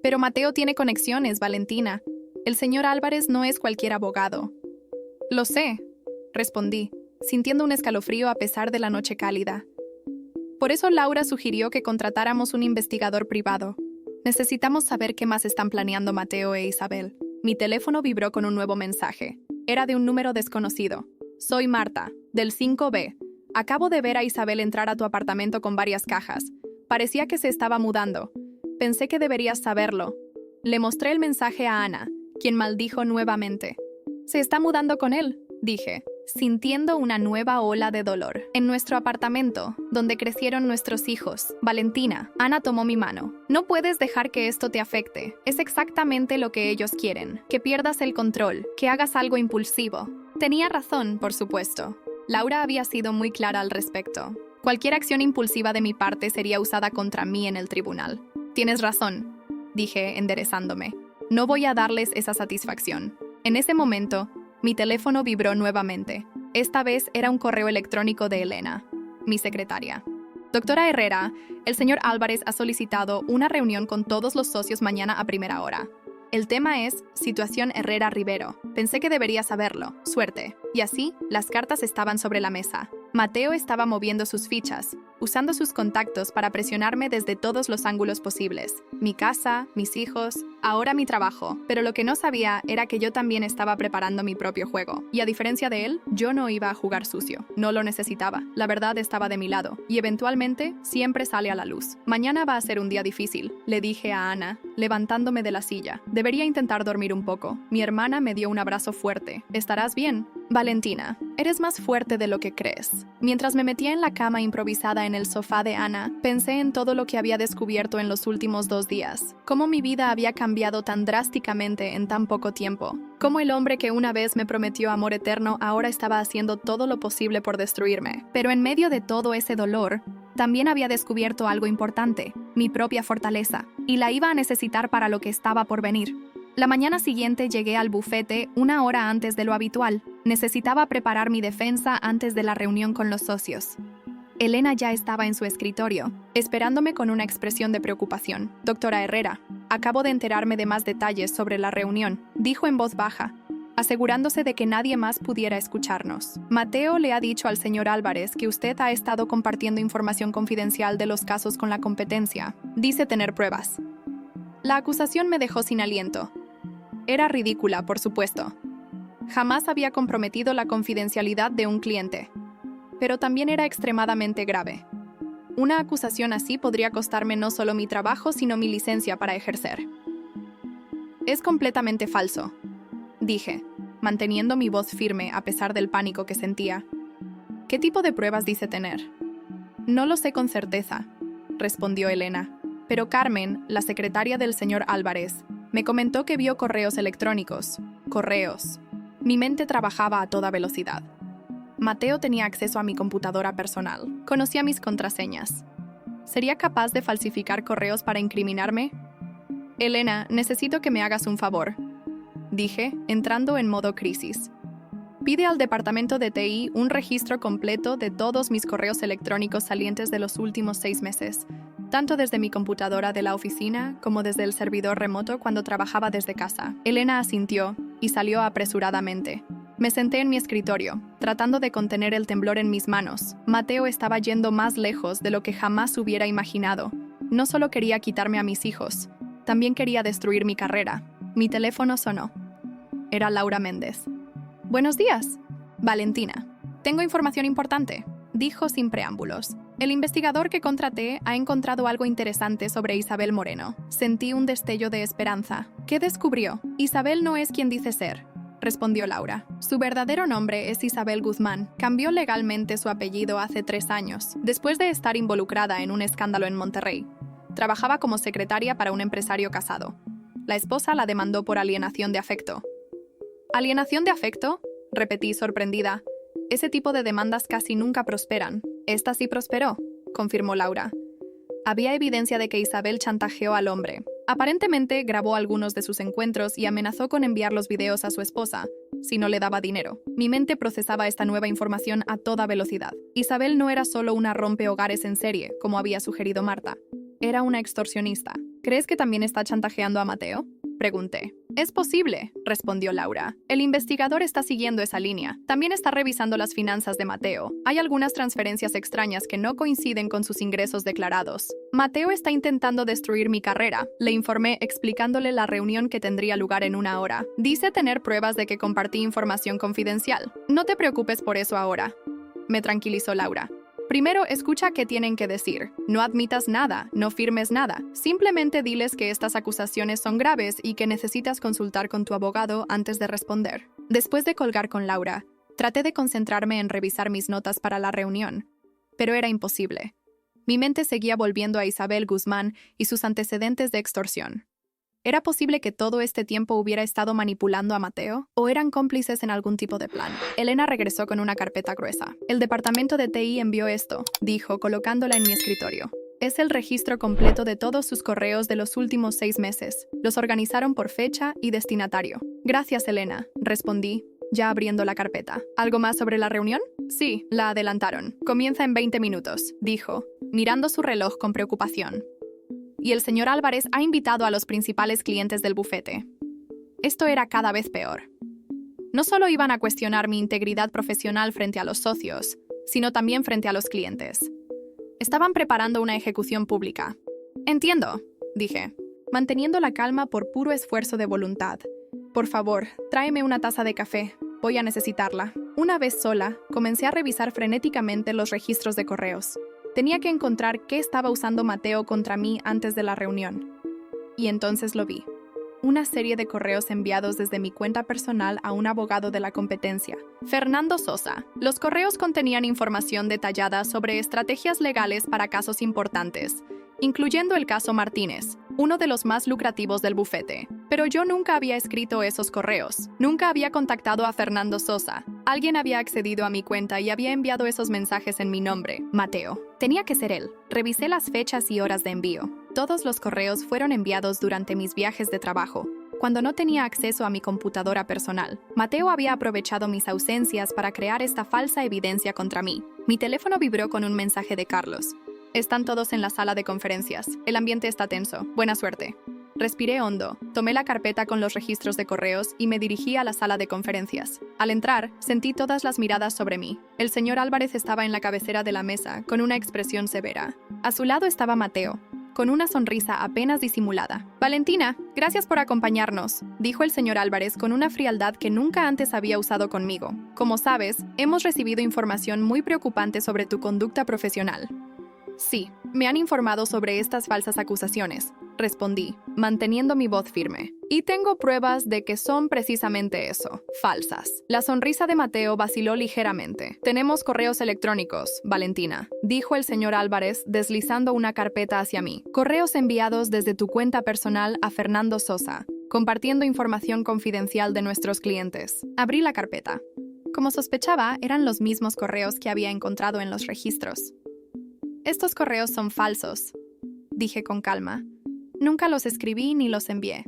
Pero Mateo tiene conexiones, Valentina. El señor Álvarez no es cualquier abogado. Lo sé, respondí, sintiendo un escalofrío a pesar de la noche cálida. Por eso Laura sugirió que contratáramos un investigador privado. Necesitamos saber qué más están planeando Mateo e Isabel. Mi teléfono vibró con un nuevo mensaje. Era de un número desconocido. Soy Marta, del 5B. Acabo de ver a Isabel entrar a tu apartamento con varias cajas. Parecía que se estaba mudando. Pensé que deberías saberlo. Le mostré el mensaje a Ana, quien maldijo nuevamente. «Se está mudando con él», dije, sintiendo una nueva ola de dolor. En nuestro apartamento, donde crecieron nuestros hijos, Valentina, Ana tomó mi mano. «No puedes dejar que esto te afecte. Es exactamente lo que ellos quieren. Que pierdas el control, que hagas algo impulsivo». Tenía razón, por supuesto. Laura había sido muy clara al respecto. Cualquier acción impulsiva de mi parte sería usada contra mí en el tribunal. «Tienes razón», dije, enderezándome. «No voy a darles esa satisfacción». En ese momento, mi teléfono vibró nuevamente. Esta vez era un correo electrónico de Elena, mi secretaria. «Doctora Herrera, el señor Álvarez ha solicitado una reunión con todos los socios mañana a primera hora. El tema es Situación Herrera Rivero. Pensé que debería saberlo. Suerte». Y así, las cartas estaban sobre la mesa. Mateo estaba moviendo sus fichas, usando sus contactos para presionarme desde todos los ángulos posibles. Mi casa, mis hijos, ahora mi trabajo. Pero lo que no sabía era que yo también estaba preparando mi propio juego. Y a diferencia de él, yo no iba a jugar sucio. No lo necesitaba. La verdad estaba de mi lado. Y eventualmente, siempre sale a la luz. «Mañana va a ser un día difícil», le dije a Ana, levantándome de la silla. «Debería intentar dormir un poco». Mi hermana me dio un abrazo fuerte. «¿Estarás bien?» «Valentina, eres más fuerte de lo que crees». Mientras me metía en la cama improvisada en el sofá de Ana, pensé en todo lo que había descubierto en los últimos 2 días. Cómo mi vida había cambiado tan drásticamente en tan poco tiempo. Cómo el hombre que una vez me prometió amor eterno ahora estaba haciendo todo lo posible por destruirme. Pero en medio de todo ese dolor, también había descubierto algo importante, mi propia fortaleza, y la iba a necesitar para lo que estaba por venir. La mañana siguiente llegué al bufete 1 hora antes de lo habitual. Necesitaba preparar mi defensa antes de la reunión con los socios. Elena ya estaba en su escritorio, esperándome con una expresión de preocupación. «Doctora Herrera, acabo de enterarme de más detalles sobre la reunión», dijo en voz baja, asegurándose de que nadie más pudiera escucharnos. «Mateo le ha dicho al señor Álvarez que usted ha estado compartiendo información confidencial de los casos con la competencia. Dice tener pruebas». La acusación me dejó sin aliento. Era ridícula, por supuesto. Jamás había comprometido la confidencialidad de un cliente. Pero también era extremadamente grave. Una acusación así podría costarme no solo mi trabajo, sino mi licencia para ejercer. «Es completamente falso», dije, manteniendo mi voz firme a pesar del pánico que sentía. «¿Qué tipo de pruebas dice tener?» «No lo sé con certeza», respondió Elena. «Pero Carmen, la secretaria del señor Álvarez, me comentó que vio correos electrónicos. Correos». Mi mente trabajaba a toda velocidad. Mateo tenía acceso a mi computadora personal. Conocía mis contraseñas. ¿Sería capaz de falsificar correos para incriminarme? «Elena, necesito que me hagas un favor», dije, entrando en modo crisis. «Pide al departamento de TI un registro completo de todos mis correos electrónicos salientes de los últimos 6 meses, tanto desde mi computadora de la oficina como desde el servidor remoto cuando trabajaba desde casa». Elena asintió y salió apresuradamente. Me senté en mi escritorio, tratando de contener el temblor en mis manos. Mateo estaba yendo más lejos de lo que jamás hubiera imaginado. No solo quería quitarme a mis hijos, también quería destruir mi carrera. Mi teléfono sonó. Era Laura Méndez. «Buenos días, Valentina. Tengo información importante», dijo sin preámbulos. «El investigador que contraté ha encontrado algo interesante sobre Isabel Moreno». Sentí un destello de esperanza. «¿Qué descubrió?» «Isabel no es quien dice ser», respondió Laura. «Su verdadero nombre es Isabel Guzmán. Cambió legalmente su apellido hace 3 años, después de estar involucrada en un escándalo en Monterrey. Trabajaba como secretaria para un empresario casado. La esposa la demandó por alienación de afecto». «¿Alienación de afecto?», repetí sorprendida. «Ese tipo de demandas casi nunca prosperan». «Esta sí prosperó», confirmó Laura. Había evidencia de que Isabel chantajeó al hombre. Aparentemente grabó algunos de sus encuentros y amenazó con enviar los videos a su esposa, si no le daba dinero. Mi mente procesaba esta nueva información a toda velocidad. Isabel no era solo una rompehogares en serie, como había sugerido Marta. Era una extorsionista. «¿Crees que también está chantajeando a Mateo?», pregunté. Es posible, respondió Laura. El investigador está siguiendo esa línea. También está revisando las finanzas de Mateo. Hay algunas transferencias extrañas que no coinciden con sus ingresos declarados. Mateo está intentando destruir mi carrera, le informé explicándole la reunión que tendría lugar en 1 hora. Dice tener pruebas de que compartí información confidencial. No te preocupes por eso ahora, me tranquilizó Laura. Primero, escucha qué tienen que decir. No admitas nada, no firmes nada. Simplemente diles que estas acusaciones son graves y que necesitas consultar con tu abogado antes de responder. Después de colgar con Laura, traté de concentrarme en revisar mis notas para la reunión, pero era imposible. Mi mente seguía volviendo a Isabel Guzmán y sus antecedentes de extorsión. ¿Era posible que todo este tiempo hubiera estado manipulando a Mateo? ¿O eran cómplices en algún tipo de plan? Elena regresó con una carpeta gruesa. El departamento de TI envió esto, dijo, colocándola en mi escritorio. Es el registro completo de todos sus correos de los últimos 6 meses. Los organizaron por fecha y destinatario. Gracias, Elena, respondí, ya abriendo la carpeta. ¿Algo más sobre la reunión? Sí, la adelantaron. Comienza en 20 minutos, dijo, mirando su reloj con preocupación. Y el señor Álvarez ha invitado a los principales clientes del bufete. Esto era cada vez peor. No solo iban a cuestionar mi integridad profesional frente a los socios, sino también frente a los clientes. Estaban preparando una ejecución pública. Entiendo, dije, manteniendo la calma por puro esfuerzo de voluntad. Por favor, tráeme una taza de café. Voy a necesitarla. Una vez sola, comencé a revisar frenéticamente los registros de correos. Tenía que encontrar qué estaba usando Mateo contra mí antes de la reunión. Y entonces lo vi. Una serie de correos enviados desde mi cuenta personal a un abogado de la competencia, Fernando Sosa. Los correos contenían información detallada sobre estrategias legales para casos importantes, incluyendo el caso Martínez, uno de los más lucrativos del bufete. Pero yo nunca había escrito esos correos. Nunca había contactado a Fernando Sosa. Alguien había accedido a mi cuenta y había enviado esos mensajes en mi nombre, Mateo. Tenía que ser él. Revisé las fechas y horas de envío. Todos los correos fueron enviados durante mis viajes de trabajo, cuando no tenía acceso a mi computadora personal. Mateo había aprovechado mis ausencias para crear esta falsa evidencia contra mí. Mi teléfono vibró con un mensaje de Carlos. Están todos en la sala de conferencias. El ambiente está tenso. Buena suerte. Respiré hondo, tomé la carpeta con los registros de correos y me dirigí a la sala de conferencias. Al entrar, sentí todas las miradas sobre mí. El señor Álvarez estaba en la cabecera de la mesa, con una expresión severa. A su lado estaba Mateo, con una sonrisa apenas disimulada. «Valentina, gracias por acompañarnos», dijo el señor Álvarez con una frialdad que nunca antes había usado conmigo. «Como sabes, hemos recibido información muy preocupante sobre tu conducta profesional». «Sí, me han informado sobre estas falsas acusaciones», respondí, manteniendo mi voz firme. «Y tengo pruebas de que son precisamente eso, falsas». La sonrisa de Mateo vaciló ligeramente. «Tenemos correos electrónicos, Valentina», dijo el señor Álvarez, deslizando una carpeta hacia mí. «Correos enviados desde tu cuenta personal a Fernando Sosa, compartiendo información confidencial de nuestros clientes». Abrí la carpeta. Como sospechaba, eran los mismos correos que había encontrado en los registros. «Estos correos son falsos», dije con calma. «Nunca los escribí ni los envié.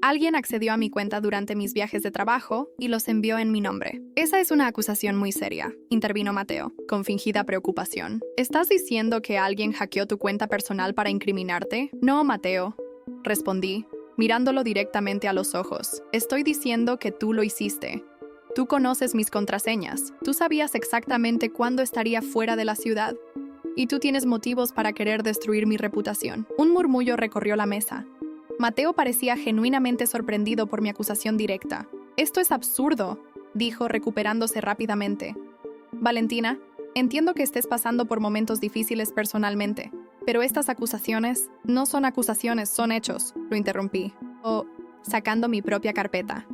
Alguien accedió a mi cuenta durante mis viajes de trabajo y los envió en mi nombre». «Esa es una acusación muy seria», intervino Mateo, con fingida preocupación. «¿Estás diciendo que alguien hackeó tu cuenta personal para incriminarte?» «No, Mateo», respondí, mirándolo directamente a los ojos. «Estoy diciendo que tú lo hiciste. Tú conoces mis contraseñas. Tú sabías exactamente cuándo estaría fuera de la ciudad. Y tú tienes motivos para querer destruir mi reputación». Un murmullo recorrió la mesa. Mateo parecía genuinamente sorprendido por mi acusación directa. «Esto es absurdo», dijo, recuperándose rápidamente. «Valentina, entiendo que estés pasando por momentos difíciles personalmente, pero estas acusaciones no son acusaciones, son hechos», lo interrumpí, sacando mi propia carpeta.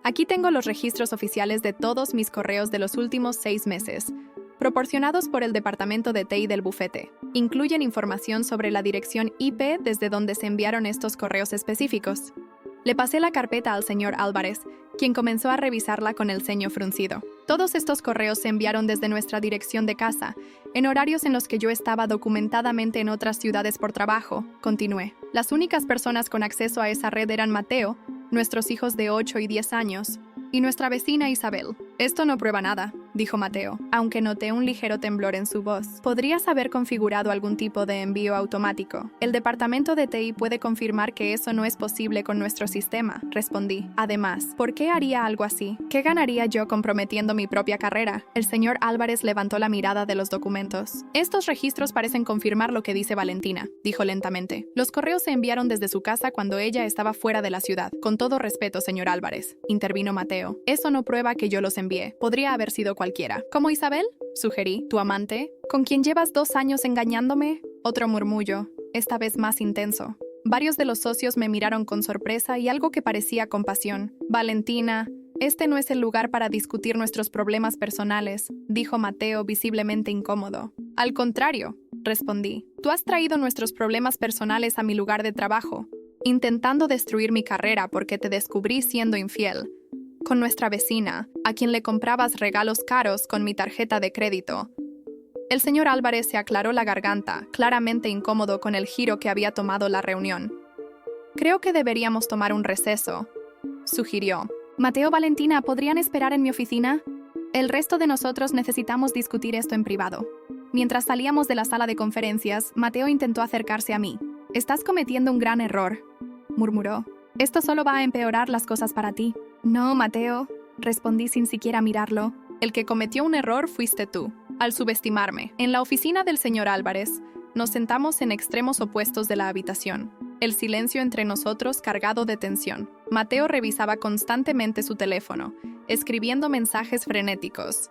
«Aquí tengo los registros oficiales de todos mis correos de los últimos 6 meses, proporcionados por el departamento de TI del bufete. Incluyen información sobre la dirección IP desde donde se enviaron estos correos específicos». Le pasé la carpeta al señor Álvarez, quien comenzó a revisarla con el ceño fruncido. «Todos estos correos se enviaron desde nuestra dirección de casa, en horarios en los que yo estaba documentadamente en otras ciudades por trabajo», continué. «Las únicas personas con acceso a esa red eran Mateo, nuestros hijos de 8 y 10 años, y nuestra vecina Isabel. Esto no prueba nada». dijo Mateo, aunque noté un ligero temblor en su voz. ¿Podrías haber configurado algún tipo de envío automático? El departamento de TI puede confirmar que eso no es posible con nuestro sistema, respondí. Además, ¿por qué haría algo así? ¿Qué ganaría yo comprometiendo mi propia carrera? El señor Álvarez levantó la mirada de los documentos. Estos registros parecen confirmar lo que dice Valentina, dijo lentamente. Los correos se enviaron desde su casa cuando ella estaba fuera de la ciudad. Con todo respeto, señor Álvarez, intervino Mateo. Eso no prueba que yo los envié. Podría haber sido cualquiera. ¿Como Isabel? Sugerí. ¿Tu amante? ¿Con quien llevas 2 años engañándome? Otro murmullo, esta vez más intenso. Varios de los socios me miraron con sorpresa y algo que parecía compasión. Valentina, este no es el lugar para discutir nuestros problemas personales, dijo Mateo visiblemente incómodo. Al contrario, respondí. Tú has traído nuestros problemas personales a mi lugar de trabajo, intentando destruir mi carrera porque te descubrí siendo infiel con nuestra vecina, a quien le comprabas regalos caros con mi tarjeta de crédito. El señor Álvarez se aclaró la garganta, claramente incómodo con el giro que había tomado la reunión. Creo que deberíamos tomar un receso, sugirió. Mateo, Valentina, ¿podrían esperar en mi oficina? El resto de nosotros necesitamos discutir esto en privado. Mientras salíamos de la sala de conferencias, Mateo intentó acercarse a mí. Estás cometiendo un gran error, murmuró. Esto solo va a empeorar las cosas para ti. No, Mateo, respondí sin siquiera mirarlo. El que cometió un error fuiste tú, al subestimarme. En la oficina del señor Álvarez, nos sentamos en extremos opuestos de la habitación. El silencio entre nosotros cargado de tensión. Mateo revisaba constantemente su teléfono, escribiendo mensajes frenéticos.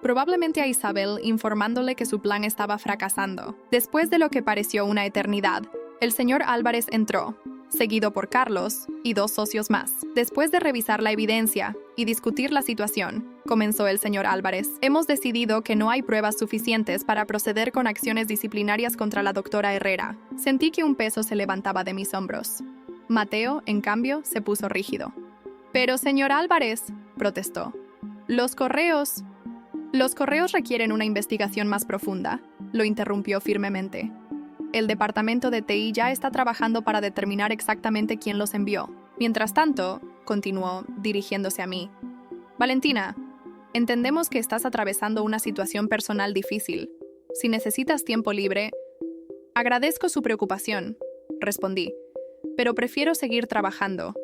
Probablemente a Isabel informándole que su plan estaba fracasando. Después de lo que pareció una eternidad, el señor Álvarez entró, seguido por Carlos y 2 socios más. Después de revisar la evidencia y discutir la situación, comenzó el señor Álvarez. Hemos decidido que no hay pruebas suficientes para proceder con acciones disciplinarias contra la doctora Herrera. Sentí que un peso se levantaba de mis hombros. Mateo, en cambio, se puso rígido. Pero, señor Álvarez, protestó. Los correos requieren una investigación más profunda, lo interrumpió firmemente. El departamento de TI ya está trabajando para determinar exactamente quién los envió. Mientras tanto, continuó, dirigiéndose a mí. Valentina, entendemos que estás atravesando una situación personal difícil. Si necesitas tiempo libre, agradezco su preocupación, respondí, pero prefiero seguir trabajando.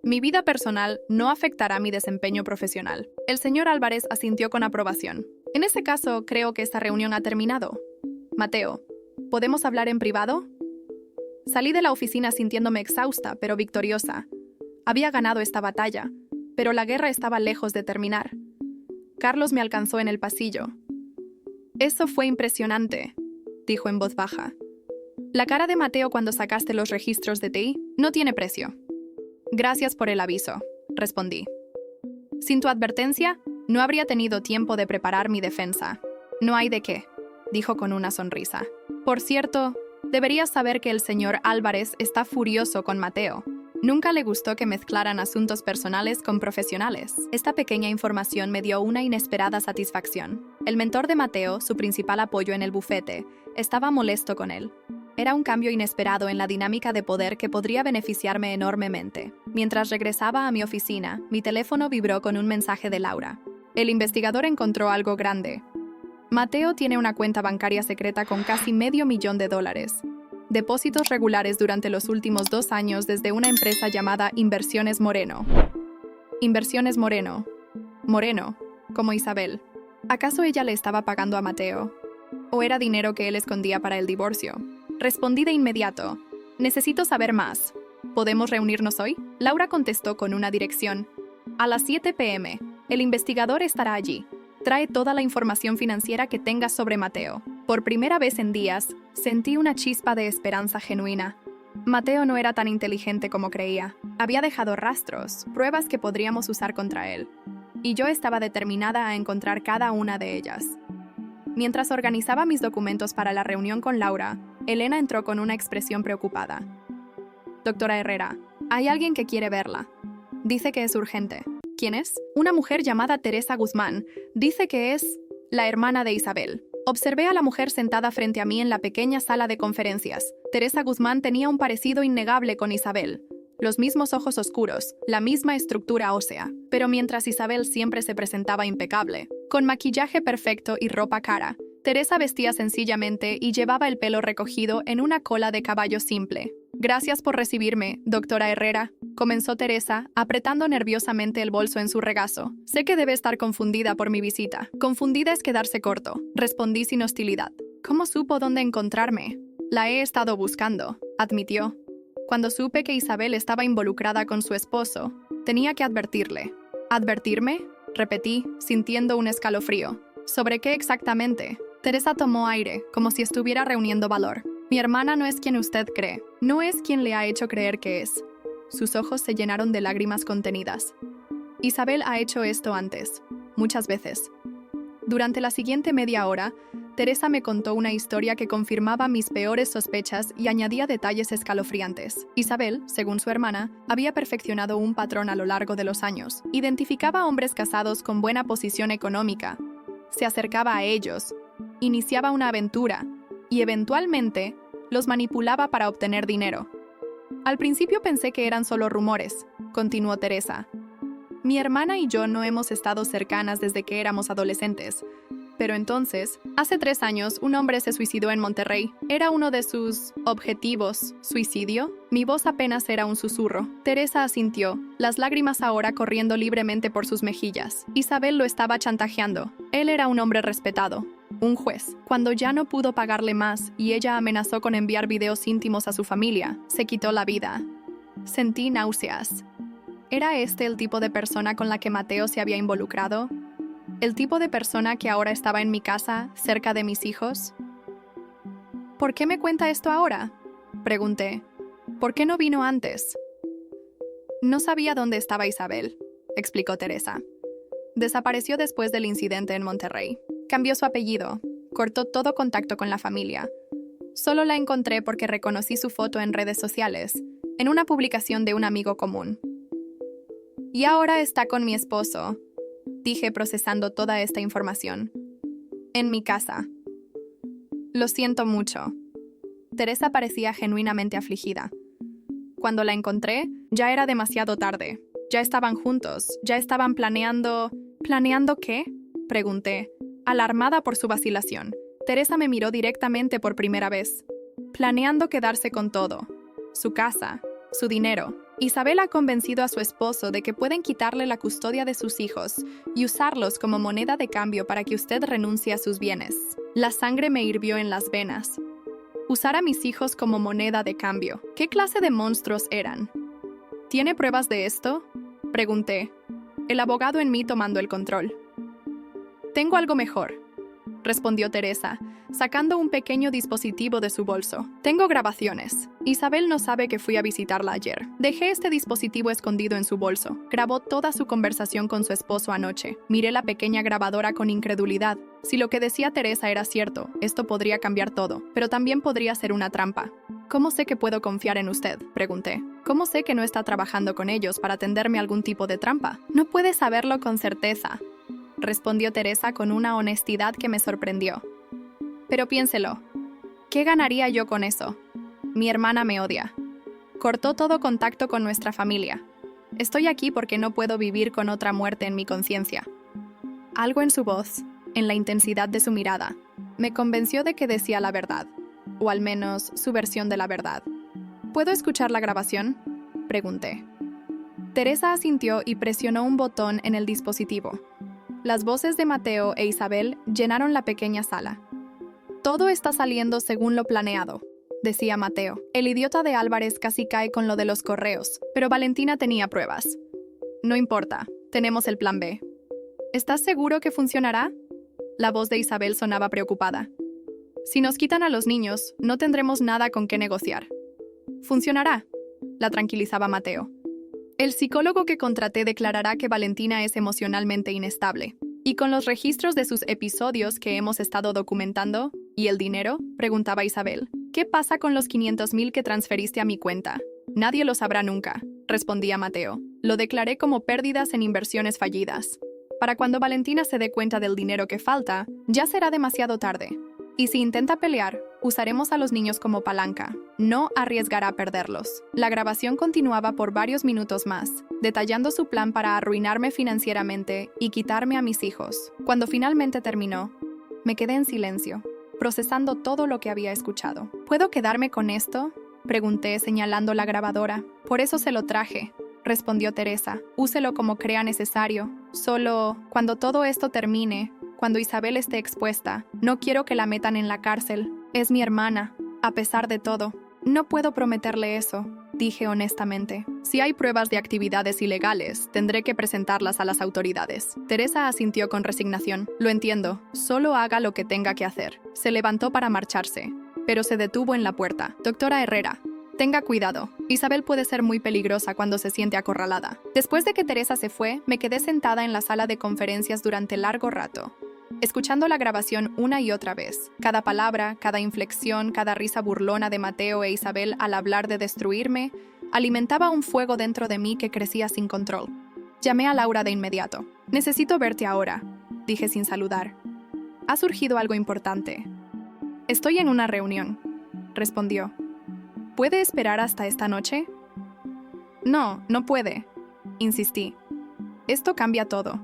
Mi vida personal no afectará mi desempeño profesional. El señor Álvarez asintió con aprobación. En ese caso, creo que esta reunión ha terminado. Mateo, ¿podemos hablar en privado? Salí de la oficina sintiéndome exhausta, pero victoriosa. Había ganado esta batalla, pero la guerra estaba lejos de terminar. Carlos me alcanzó en el pasillo. Eso fue impresionante, dijo en voz baja. La cara de Mateo cuando sacaste los registros de TI no tiene precio. Gracias por el aviso, respondí. Sin tu advertencia, no habría tenido tiempo de preparar mi defensa. No hay de qué, dijo con una sonrisa. Por cierto, deberías saber que el señor Álvarez está furioso con Mateo. Nunca le gustó que mezclaran asuntos personales con profesionales. Esta pequeña información me dio una inesperada satisfacción. El mentor de Mateo, su principal apoyo en el bufete, estaba molesto con él. Era un cambio inesperado en la dinámica de poder que podría beneficiarme enormemente. Mientras regresaba a mi oficina, mi teléfono vibró con un mensaje de Laura. El investigador encontró algo grande. Mateo tiene una cuenta bancaria secreta con casi $500,000. Depósitos regulares durante los últimos 2 años desde una empresa llamada Inversiones Moreno. Inversiones Moreno. Moreno, como Isabel. ¿Acaso ella le estaba pagando a Mateo? ¿O era dinero que él escondía para el divorcio? Respondí de inmediato. Necesito saber más. ¿Podemos reunirnos hoy? Laura contestó con una dirección. A las 7 p.m. El investigador estará allí. Trae toda la información financiera que tengas sobre Mateo. Por primera vez en días, sentí una chispa de esperanza genuina. Mateo no era tan inteligente como creía. Había dejado rastros, pruebas que podríamos usar contra él. Y yo estaba determinada a encontrar cada una de ellas. Mientras organizaba mis documentos para la reunión con Laura, Elena entró con una expresión preocupada. Doctora Herrera, hay alguien que quiere verla. Dice que es urgente. ¿Quién es? Una mujer llamada Teresa Guzmán. Dice que es la hermana de Isabel. Observé a la mujer sentada frente a mí en la pequeña sala de conferencias. Teresa Guzmán tenía un parecido innegable con Isabel. Los mismos ojos oscuros, la misma estructura ósea. Pero mientras Isabel siempre se presentaba impecable, Con maquillaje perfecto y ropa cara, Teresa vestía sencillamente y llevaba el pelo recogido en una cola de caballo simple. «Gracias por recibirme, doctora Herrera», comenzó Teresa, apretando nerviosamente el bolso en su regazo. «Sé que debe estar confundida por mi visita». «Confundida es quedarse corto», respondí sin hostilidad. «¿Cómo supo dónde encontrarme?» «La he estado buscando», admitió. Cuando supe que Isabel estaba involucrada con su esposo, tenía que advertirle. «¿Advertirme?», repetí, sintiendo un escalofrío. «¿Sobre qué exactamente?» Teresa tomó aire, como si estuviera reuniendo valor. «Mi hermana no es quien usted cree. No es quien le ha hecho creer que es». Sus ojos se llenaron de lágrimas contenidas. «Isabel ha hecho esto antes, muchas veces». Durante la siguiente media hora, Teresa me contó una historia que confirmaba mis peores sospechas y añadía detalles escalofriantes. Isabel, según su hermana, había perfeccionado un patrón a lo largo de los años. Identificaba hombres casados con buena posición económica, se acercaba a ellos, iniciaba una aventura y eventualmente los manipulaba para obtener dinero. «Al principio pensé que eran solo rumores», continuó Teresa. «Mi hermana y yo no hemos estado cercanas desde que éramos adolescentes. Pero entonces, hace 3 años, un hombre se suicidó en Monterrey. ¿Era uno de sus objetivos suicidio?» Mi voz apenas era un susurro. Teresa asintió, las lágrimas ahora corriendo libremente por sus mejillas. Isabel lo estaba chantajeando. Él era un hombre respetado, un juez. Cuando ya no pudo pagarle más y ella amenazó con enviar videos íntimos a su familia, se quitó la vida. Sentí náuseas. ¿Era este el tipo de persona con la que Mateo se había involucrado? ¿El tipo de persona que ahora estaba en mi casa, cerca de mis hijos? «¿Por qué me cuenta esto ahora?», pregunté. «¿Por qué no vino antes?» «No sabía dónde estaba Isabel», explicó Teresa. «Desapareció después del incidente en Monterrey. Cambió su apellido, cortó todo contacto con la familia. Solo la encontré porque reconocí su foto en redes sociales, en una publicación de un amigo común. Y ahora está con mi esposo», dije procesando toda esta información. «En mi casa». «Lo siento mucho». Teresa parecía genuinamente afligida. Cuando la encontré, ya era demasiado tarde. Ya estaban juntos, ya estaban planeando... ¿Planeando qué?, pregunté, alarmada por su vacilación. Teresa me miró directamente por primera vez. «Planeando quedarse con todo. Su casa, su dinero». Isabel ha convencido a su esposo de que pueden quitarle la custodia de sus hijos y usarlos como moneda de cambio para que usted renuncie a sus bienes. La sangre me hirvió en las venas. Usar a mis hijos como moneda de cambio. ¿Qué clase de monstruos eran? ¿Tiene pruebas de esto?, pregunté, el abogado en mí tomando el control. «Tengo algo mejor», respondió Teresa, sacando un pequeño dispositivo de su bolso. «Tengo grabaciones. Isabel no sabe que fui a visitarla ayer. Dejé este dispositivo escondido en su bolso. Grabó toda su conversación con su esposo anoche. Miré la pequeña grabadora con incredulidad. Si lo que decía Teresa era cierto, esto podría cambiar todo, pero también podría ser una trampa. «¿Cómo sé que puedo confiar en usted?», pregunté. «¿Cómo sé que no está trabajando con ellos para tenderme algún tipo de trampa?» «No puede saberlo con certeza», respondió Teresa con una honestidad que me sorprendió. «Pero piénselo. ¿Qué ganaría yo con eso? Mi hermana me odia. Cortó todo contacto con nuestra familia. Estoy aquí porque no puedo vivir con otra muerte en mi conciencia». Algo en su voz, en la intensidad de su mirada, me convenció de que decía la verdad, o al menos su versión de la verdad. «¿Puedo escuchar la grabación?», pregunté. Teresa asintió y presionó un botón en el dispositivo. Las voces de Mateo e Isabel llenaron la pequeña sala. «Todo está saliendo según lo planeado», decía Mateo. «El idiota de Álvarez casi cae con lo de los correos, pero Valentina tenía pruebas. No importa, tenemos el plan B». «¿Estás seguro que funcionará?», la voz de Isabel sonaba preocupada. «Si nos quitan a los niños, no tendremos nada con qué negociar». «Funcionará», la tranquilizaba Mateo. «El psicólogo que contraté declarará que Valentina es emocionalmente inestable. ¿Y con los registros de sus episodios que hemos estado documentando? ¿Y el dinero?», preguntaba Isabel. «¿Qué pasa con los 500,000 que transferiste a mi cuenta?». «Nadie lo sabrá nunca», respondía Mateo. «Lo declaré como pérdidas en inversiones fallidas. Para cuando Valentina se dé cuenta del dinero que falta, ya será demasiado tarde. Y si intenta pelear, Usaremos a los niños como palanca. No arriesgará perderlos. La grabación continuaba por varios minutos más, detallando su plan para arruinarme financieramente y quitarme a mis hijos. Cuando finalmente terminó, me quedé en silencio, procesando todo lo que había escuchado. ¿Puedo quedarme con esto?, pregunté señalando la grabadora. Por eso se lo traje, respondió Teresa. Úselo como crea necesario. Solo, cuando todo esto termine, cuando Isabel esté expuesta, no quiero que la metan en la cárcel. Es mi hermana, a pesar de todo. No puedo prometerle eso, dije honestamente. Si hay pruebas de actividades ilegales, tendré que presentarlas a las autoridades. Teresa asintió con resignación. Lo entiendo, solo haga lo que tenga que hacer. Se levantó para marcharse, pero se detuvo en la puerta. Doctora Herrera, tenga cuidado. Isabel puede ser muy peligrosa cuando se siente acorralada. Después de que Teresa se fue, me quedé sentada en la sala de conferencias durante largo rato, escuchando la grabación una y otra vez. Cada palabra, cada inflexión, cada risa burlona de Mateo e Isabel al hablar de destruirme, alimentaba un fuego dentro de mí que crecía sin control. Llamé a Laura de inmediato. «Necesito verte ahora», dije sin saludar. «Ha surgido algo importante». «Estoy en una reunión», respondió. «¿Puede esperar hasta esta noche?» «No, no puede», insistí. «Esto cambia todo».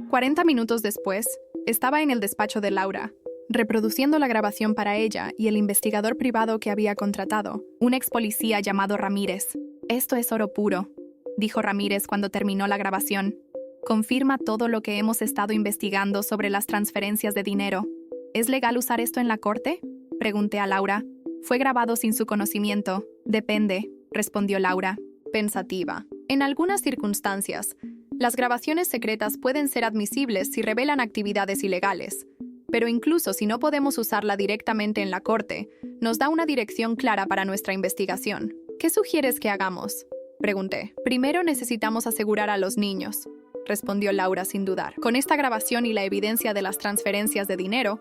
40 minutos después, estaba en el despacho de Laura, reproduciendo la grabación para ella y el investigador privado que había contratado, un ex policía llamado Ramírez. «Esto es oro puro», dijo Ramírez cuando terminó la grabación. «Confirma todo lo que hemos estado investigando sobre las transferencias de dinero». «¿Es legal usar esto en la corte?», pregunté a Laura. «Fue grabado sin su conocimiento». «Depende», respondió Laura, pensativa. «En algunas circunstancias, las grabaciones secretas pueden ser admisibles si revelan actividades ilegales, pero incluso si no podemos usarla directamente en la corte, nos da una dirección clara para nuestra investigación». «¿Qué sugieres que hagamos?», pregunté. «Primero necesitamos asegurar a los niños», respondió Laura sin dudar. «Con esta grabación y la evidencia de las transferencias de dinero,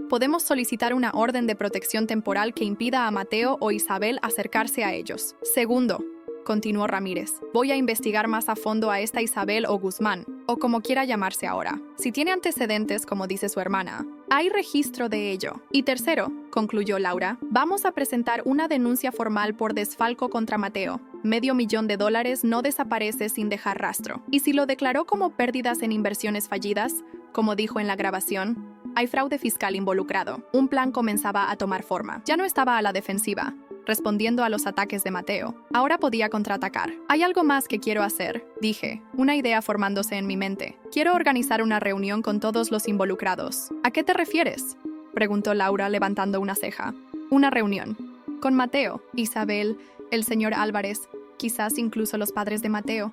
podemos solicitar una orden de protección temporal que impida a Mateo o Isabel acercarse a ellos. Segundo», continuó Ramírez, «voy a investigar más a fondo a esta Isabel o Guzmán, o como quiera llamarse ahora. Si tiene antecedentes, como dice su hermana, hay registro de ello. Y tercero», concluyó Laura, «vamos a presentar una denuncia formal por desfalco contra Mateo. $500,000 no desaparece sin dejar rastro. Y si lo declaró como pérdidas en inversiones fallidas, como dijo en la grabación, hay fraude fiscal involucrado». Un plan comenzaba a tomar forma. Ya no estaba a la defensiva, respondiendo a los ataques de Mateo. Ahora podía contraatacar. «Hay algo más que quiero hacer», dije, una idea formándose en mi mente. «Quiero organizar una reunión con todos los involucrados». «¿A qué te refieres?», preguntó Laura levantando una ceja. «Una reunión. Con Mateo, Isabel, el señor Álvarez, quizás incluso los padres de Mateo.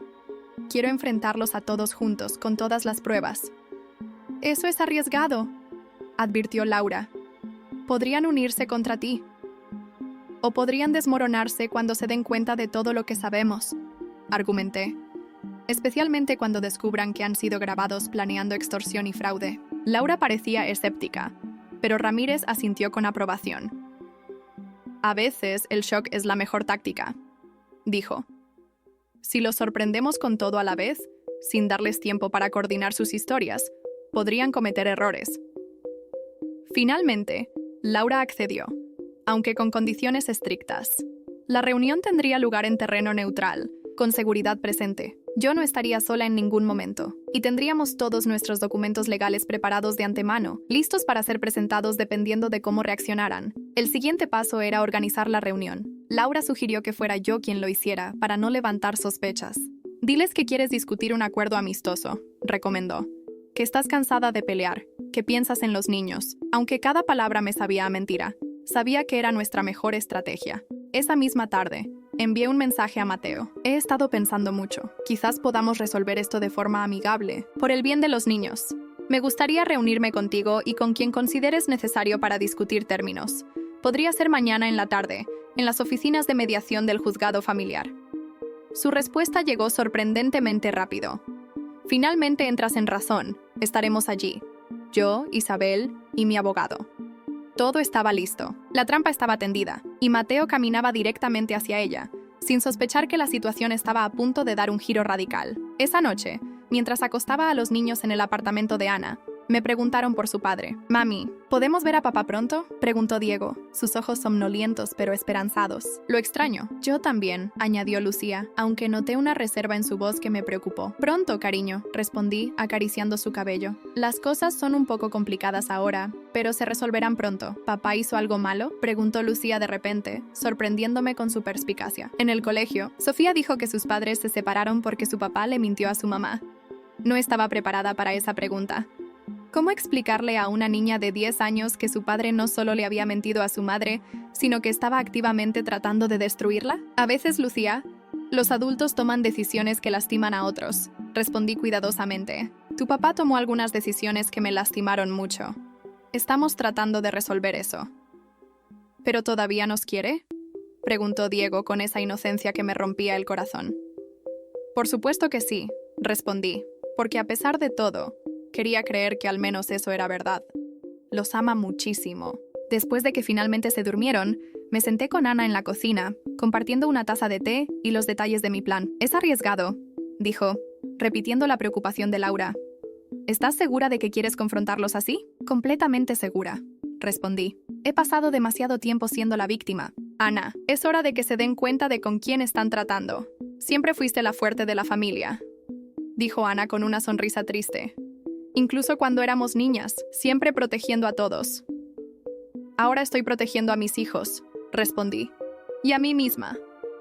Quiero enfrentarlos a todos juntos, con todas las pruebas». «Eso es arriesgado», advirtió Laura. «Podrían unirse contra ti. O podrían desmoronarse cuando se den cuenta de todo lo que sabemos», argumenté. «Especialmente cuando descubran que han sido grabados planeando extorsión y fraude». Laura parecía escéptica, pero Ramírez asintió con aprobación. «A veces el shock es la mejor táctica», dijo. «Si los sorprendemos con todo a la vez, sin darles tiempo para coordinar sus historias, podrían cometer errores». Finalmente, Laura accedió, aunque con condiciones estrictas. La reunión tendría lugar en terreno neutral, con seguridad presente. Yo no estaría sola en ningún momento, y tendríamos todos nuestros documentos legales preparados de antemano, listos para ser presentados dependiendo de cómo reaccionaran. El siguiente paso era organizar la reunión. Laura sugirió que fuera yo quien lo hiciera, para no levantar sospechas. «Diles que quieres discutir un acuerdo amistoso», recomendó. «Que estás cansada de pelear, que piensas en los niños». Aunque cada palabra me sabía a mentira, sabía que era nuestra mejor estrategia. Esa misma tarde, envié un mensaje a Mateo. «He estado pensando mucho. Quizás podamos resolver esto de forma amigable, por el bien de los niños. Me gustaría reunirme contigo y con quien consideres necesario para discutir términos. Podría ser mañana en la tarde, en las oficinas de mediación del juzgado familiar». Su respuesta llegó sorprendentemente rápido. «Finalmente entras en razón. Estaremos allí. Yo, Isabel y mi abogado». Todo estaba listo. La trampa estaba tendida, y Mateo caminaba directamente hacia ella, sin sospechar que la situación estaba a punto de dar un giro radical. Esa noche, mientras acostaba a los niños en el apartamento de Ana, Me preguntaron por su padre. Mami, ¿podemos ver a papá pronto? Preguntó Diego, sus ojos somnolientos pero esperanzados. Lo extraño. Yo también, añadió Lucía, aunque noté una reserva en su voz que me preocupó. Pronto, cariño, respondí, acariciando su cabello. Las cosas son un poco complicadas ahora, pero se resolverán pronto. ¿Papá hizo algo malo?, preguntó Lucía de repente, sorprendiéndome con su perspicacia. En el colegio, Sofía dijo que sus padres se separaron porque su papá le mintió a su mamá. No estaba preparada para esa pregunta. ¿Cómo explicarle a una niña de 10 años que su padre no solo le había mentido a su madre, sino que estaba activamente tratando de destruirla? A veces, Lucía, los adultos toman decisiones que lastiman a otros, respondí cuidadosamente. Tu papá tomó algunas decisiones que me lastimaron mucho. Estamos tratando de resolver eso. ¿Pero todavía nos quiere?, preguntó Diego con esa inocencia que me rompía el corazón. Por supuesto que sí, respondí, porque a pesar de todo, quería creer que al menos eso era verdad. Los ama muchísimo. Después de que finalmente se durmieron, me senté con Ana en la cocina, compartiendo una taza de té y los detalles de mi plan. Es arriesgado, dijo, repitiendo la preocupación de Laura. ¿Estás segura de que quieres confrontarlos así? Completamente segura, respondí. He pasado demasiado tiempo siendo la víctima. Ana, es hora de que se den cuenta de con quién están tratando. Siempre fuiste la fuerte de la familia, dijo Ana con una sonrisa triste. Incluso cuando éramos niñas, siempre protegiendo a todos. Ahora estoy protegiendo a mis hijos, respondí. Y a mí misma.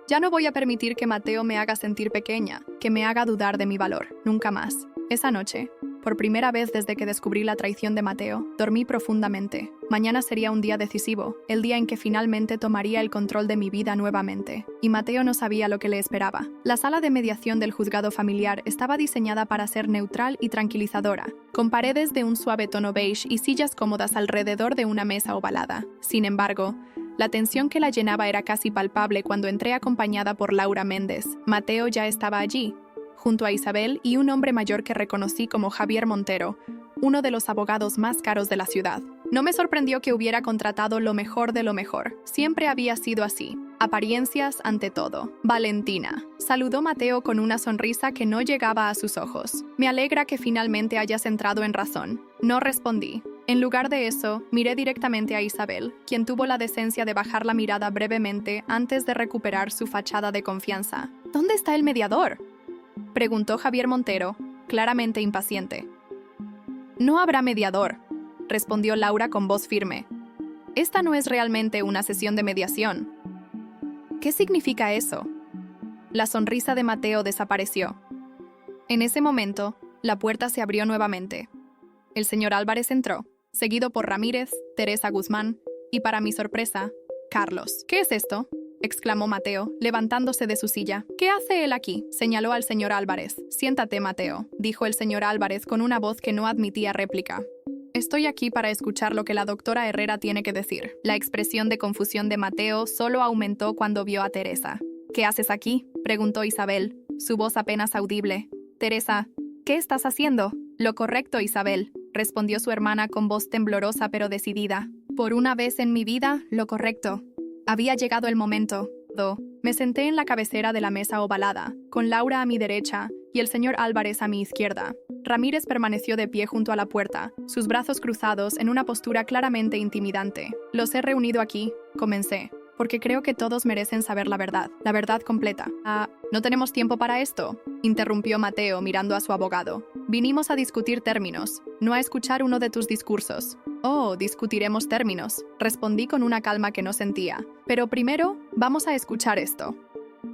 Ya no voy a permitir que Mateo me haga sentir pequeña, que me haga dudar de mi valor, nunca más. Esa noche, por primera vez desde que descubrí la traición de Mateo, dormí profundamente. Mañana sería un día decisivo, el día en que finalmente tomaría el control de mi vida nuevamente. Y Mateo no sabía lo que le esperaba. La sala de mediación del juzgado familiar estaba diseñada para ser neutral y tranquilizadora, con paredes de un suave tono beige y sillas cómodas alrededor de una mesa ovalada. Sin embargo, la tensión que la llenaba era casi palpable cuando entré acompañada por Laura Méndez. Mateo ya estaba allí, junto a Isabel y un hombre mayor que reconocí como Javier Montero, uno de los abogados más caros de la ciudad. No me sorprendió que hubiera contratado lo mejor de lo mejor. Siempre había sido así. Apariencias ante todo. Valentina, saludó Mateo con una sonrisa que no llegaba a sus ojos. Me alegra que finalmente hayas entrado en razón. No respondí. En lugar de eso, miré directamente a Isabel, quien tuvo la decencia de bajar la mirada brevemente antes de recuperar su fachada de confianza. ¿Dónde está el mediador?, preguntó Javier Montero, claramente impaciente. No habrá mediador, respondió Laura con voz firme. Esta no es realmente una sesión de mediación. ¿Qué significa eso? La sonrisa de Mateo desapareció. En ese momento, la puerta se abrió nuevamente. El señor Álvarez entró, seguido por Ramírez, Teresa Guzmán y, para mi sorpresa, Carlos. ¿Qué es esto?, exclamó Mateo, levantándose de su silla. ¿Qué hace él aquí?, señaló al señor Álvarez. Siéntate, Mateo, dijo el señor Álvarez con una voz que no admitía réplica. Estoy aquí para escuchar lo que la doctora Herrera tiene que decir. La expresión de confusión de Mateo solo aumentó cuando vio a Teresa. ¿Qué haces aquí?, preguntó Isabel, su voz apenas audible. Teresa, ¿qué estás haciendo? Lo correcto, Isabel, respondió su hermana con voz temblorosa pero decidida. Por una vez en mi vida, lo correcto. Había llegado el momento. Me senté en la cabecera de la mesa ovalada, con Laura a mi derecha y el señor Álvarez a mi izquierda. Ramírez permaneció de pie junto a la puerta, sus brazos cruzados en una postura claramente intimidante. Los he reunido aquí, comencé, porque creo que todos merecen saber la verdad completa. ¿No tenemos tiempo para esto?, interrumpió Mateo mirando a su abogado. Vinimos a discutir términos, no a escuchar uno de tus discursos. Oh, discutiremos términos, respondí con una calma que no sentía. Pero primero, vamos a escuchar esto.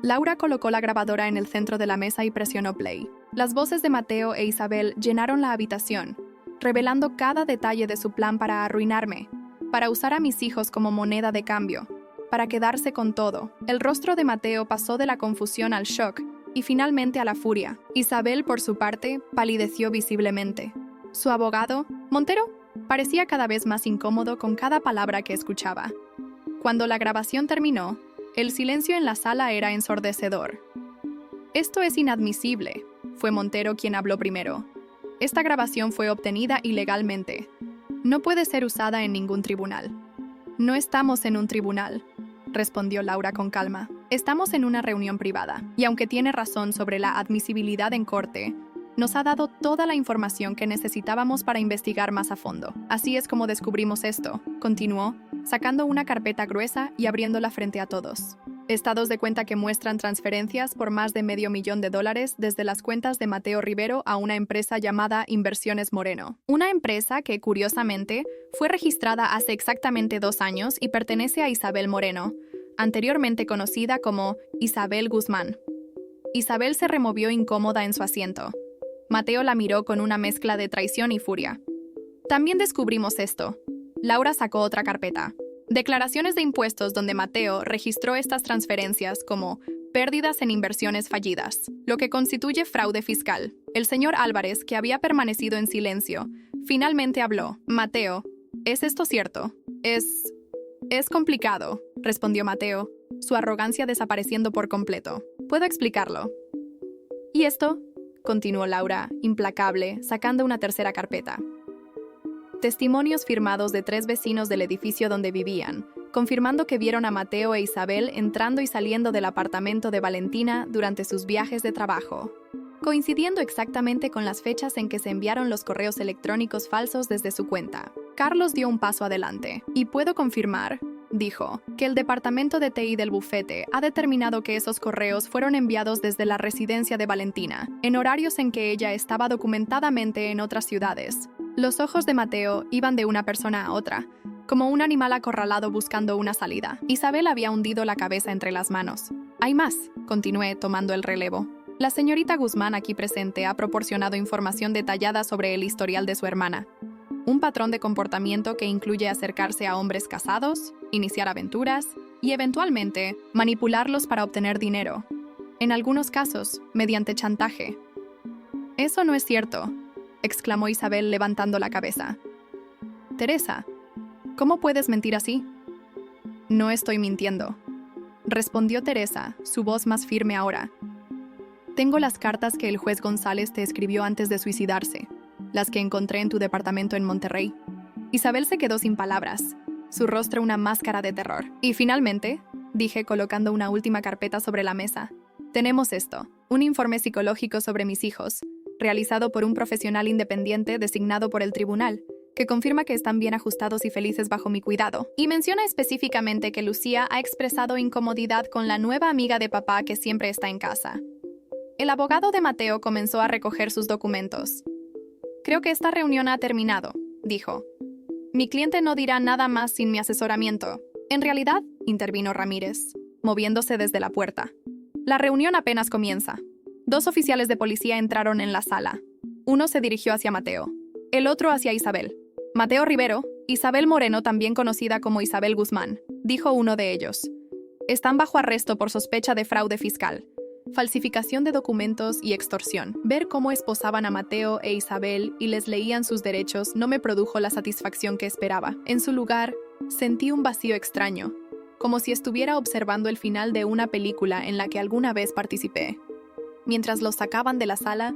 Laura colocó la grabadora en el centro de la mesa y presionó play. Las voces de Mateo e Isabel llenaron la habitación, revelando cada detalle de su plan para arruinarme, para usar a mis hijos como moneda de cambio, para quedarse con todo. El rostro de Mateo pasó de la confusión al shock y finalmente a la furia. Isabel, por su parte, palideció visiblemente. Su abogado, Montero, parecía cada vez más incómodo con cada palabra que escuchaba. Cuando la grabación terminó, el silencio en la sala era ensordecedor. Esto es inadmisible, fue Montero quien habló primero. Esta grabación fue obtenida ilegalmente. No puede ser usada en ningún tribunal. No estamos en un tribunal, respondió Laura con calma. Estamos en una reunión privada, y aunque tiene razón sobre la admisibilidad en corte, Nos ha dado toda la información que necesitábamos para investigar más a fondo. Así es como descubrimos esto, continuó, sacando una carpeta gruesa y abriéndola frente a todos. Estados de cuenta que muestran transferencias por más de $500,000 desde las cuentas de Mateo Rivero a una empresa llamada Inversiones Moreno. Una empresa que, curiosamente, fue registrada hace exactamente 2 años y pertenece a Isabel Moreno, anteriormente conocida como Isabel Guzmán. Isabel se removió incómoda en su asiento. Mateo la miró con una mezcla de traición y furia. También descubrimos esto. Laura sacó otra carpeta. Declaraciones de impuestos donde Mateo registró estas transferencias como pérdidas en inversiones fallidas, lo que constituye fraude fiscal. El señor Álvarez, que había permanecido en silencio, finalmente habló. Mateo, ¿es esto cierto? Es complicado, respondió Mateo, su arrogancia desapareciendo por completo. Puedo explicarlo. ¿Y esto? Continuó Laura, implacable, sacando una tercera carpeta. Testimonios firmados de 3 vecinos del edificio donde vivían, confirmando que vieron a Mateo e Isabel entrando y saliendo del apartamento de Valentina durante sus viajes de trabajo, coincidiendo exactamente con las fechas en que se enviaron los correos electrónicos falsos desde su cuenta. Carlos dio un paso adelante. Y puedo confirmar, dijo, que el departamento de TI del bufete ha determinado que esos correos fueron enviados desde la residencia de Valentina, en horarios en que ella estaba documentadamente en otras ciudades. Los ojos de Mateo iban de una persona a otra, como un animal acorralado buscando una salida. Isabel había hundido la cabeza entre las manos. Hay más, continué tomando el relevo. La señorita Guzmán aquí presente ha proporcionado información detallada sobre el historial de su hermana. Un patrón de comportamiento que incluye acercarse a hombres casados, iniciar aventuras y, eventualmente, manipularlos para obtener dinero. En algunos casos, mediante chantaje. Eso no es cierto, exclamó Isabel levantando la cabeza. Teresa, ¿cómo puedes mentir así? No estoy mintiendo, respondió Teresa, su voz más firme ahora. Tengo las cartas que el juez González te escribió antes de suicidarse, las que encontré en tu departamento en Monterrey. Isabel se quedó sin palabras, su rostro una máscara de terror. Y finalmente, dije colocando una última carpeta sobre la mesa, tenemos esto, un informe psicológico sobre mis hijos, realizado por un profesional independiente designado por el tribunal, que confirma que están bien ajustados y felices bajo mi cuidado. Y menciona específicamente que Lucía ha expresado incomodidad con la nueva amiga de papá que siempre está en casa. El abogado de Mateo comenzó a recoger sus documentos. Creo que esta reunión ha terminado, dijo. Mi cliente no dirá nada más sin mi asesoramiento. En realidad, intervino Ramírez, moviéndose desde la puerta. La reunión apenas comienza. 2 oficiales de policía entraron en la sala. Uno se dirigió hacia Mateo, el otro hacia Isabel. Mateo Rivero, Isabel Moreno, también conocida como Isabel Guzmán, dijo uno de ellos. Están bajo arresto por sospecha de fraude fiscal, falsificación de documentos y extorsión. Ver cómo esposaban a Mateo e Isabel y les leían sus derechos no me produjo la satisfacción que esperaba. En su lugar, sentí un vacío extraño, como si estuviera observando el final de una película en la que alguna vez participé. Mientras los sacaban de la sala,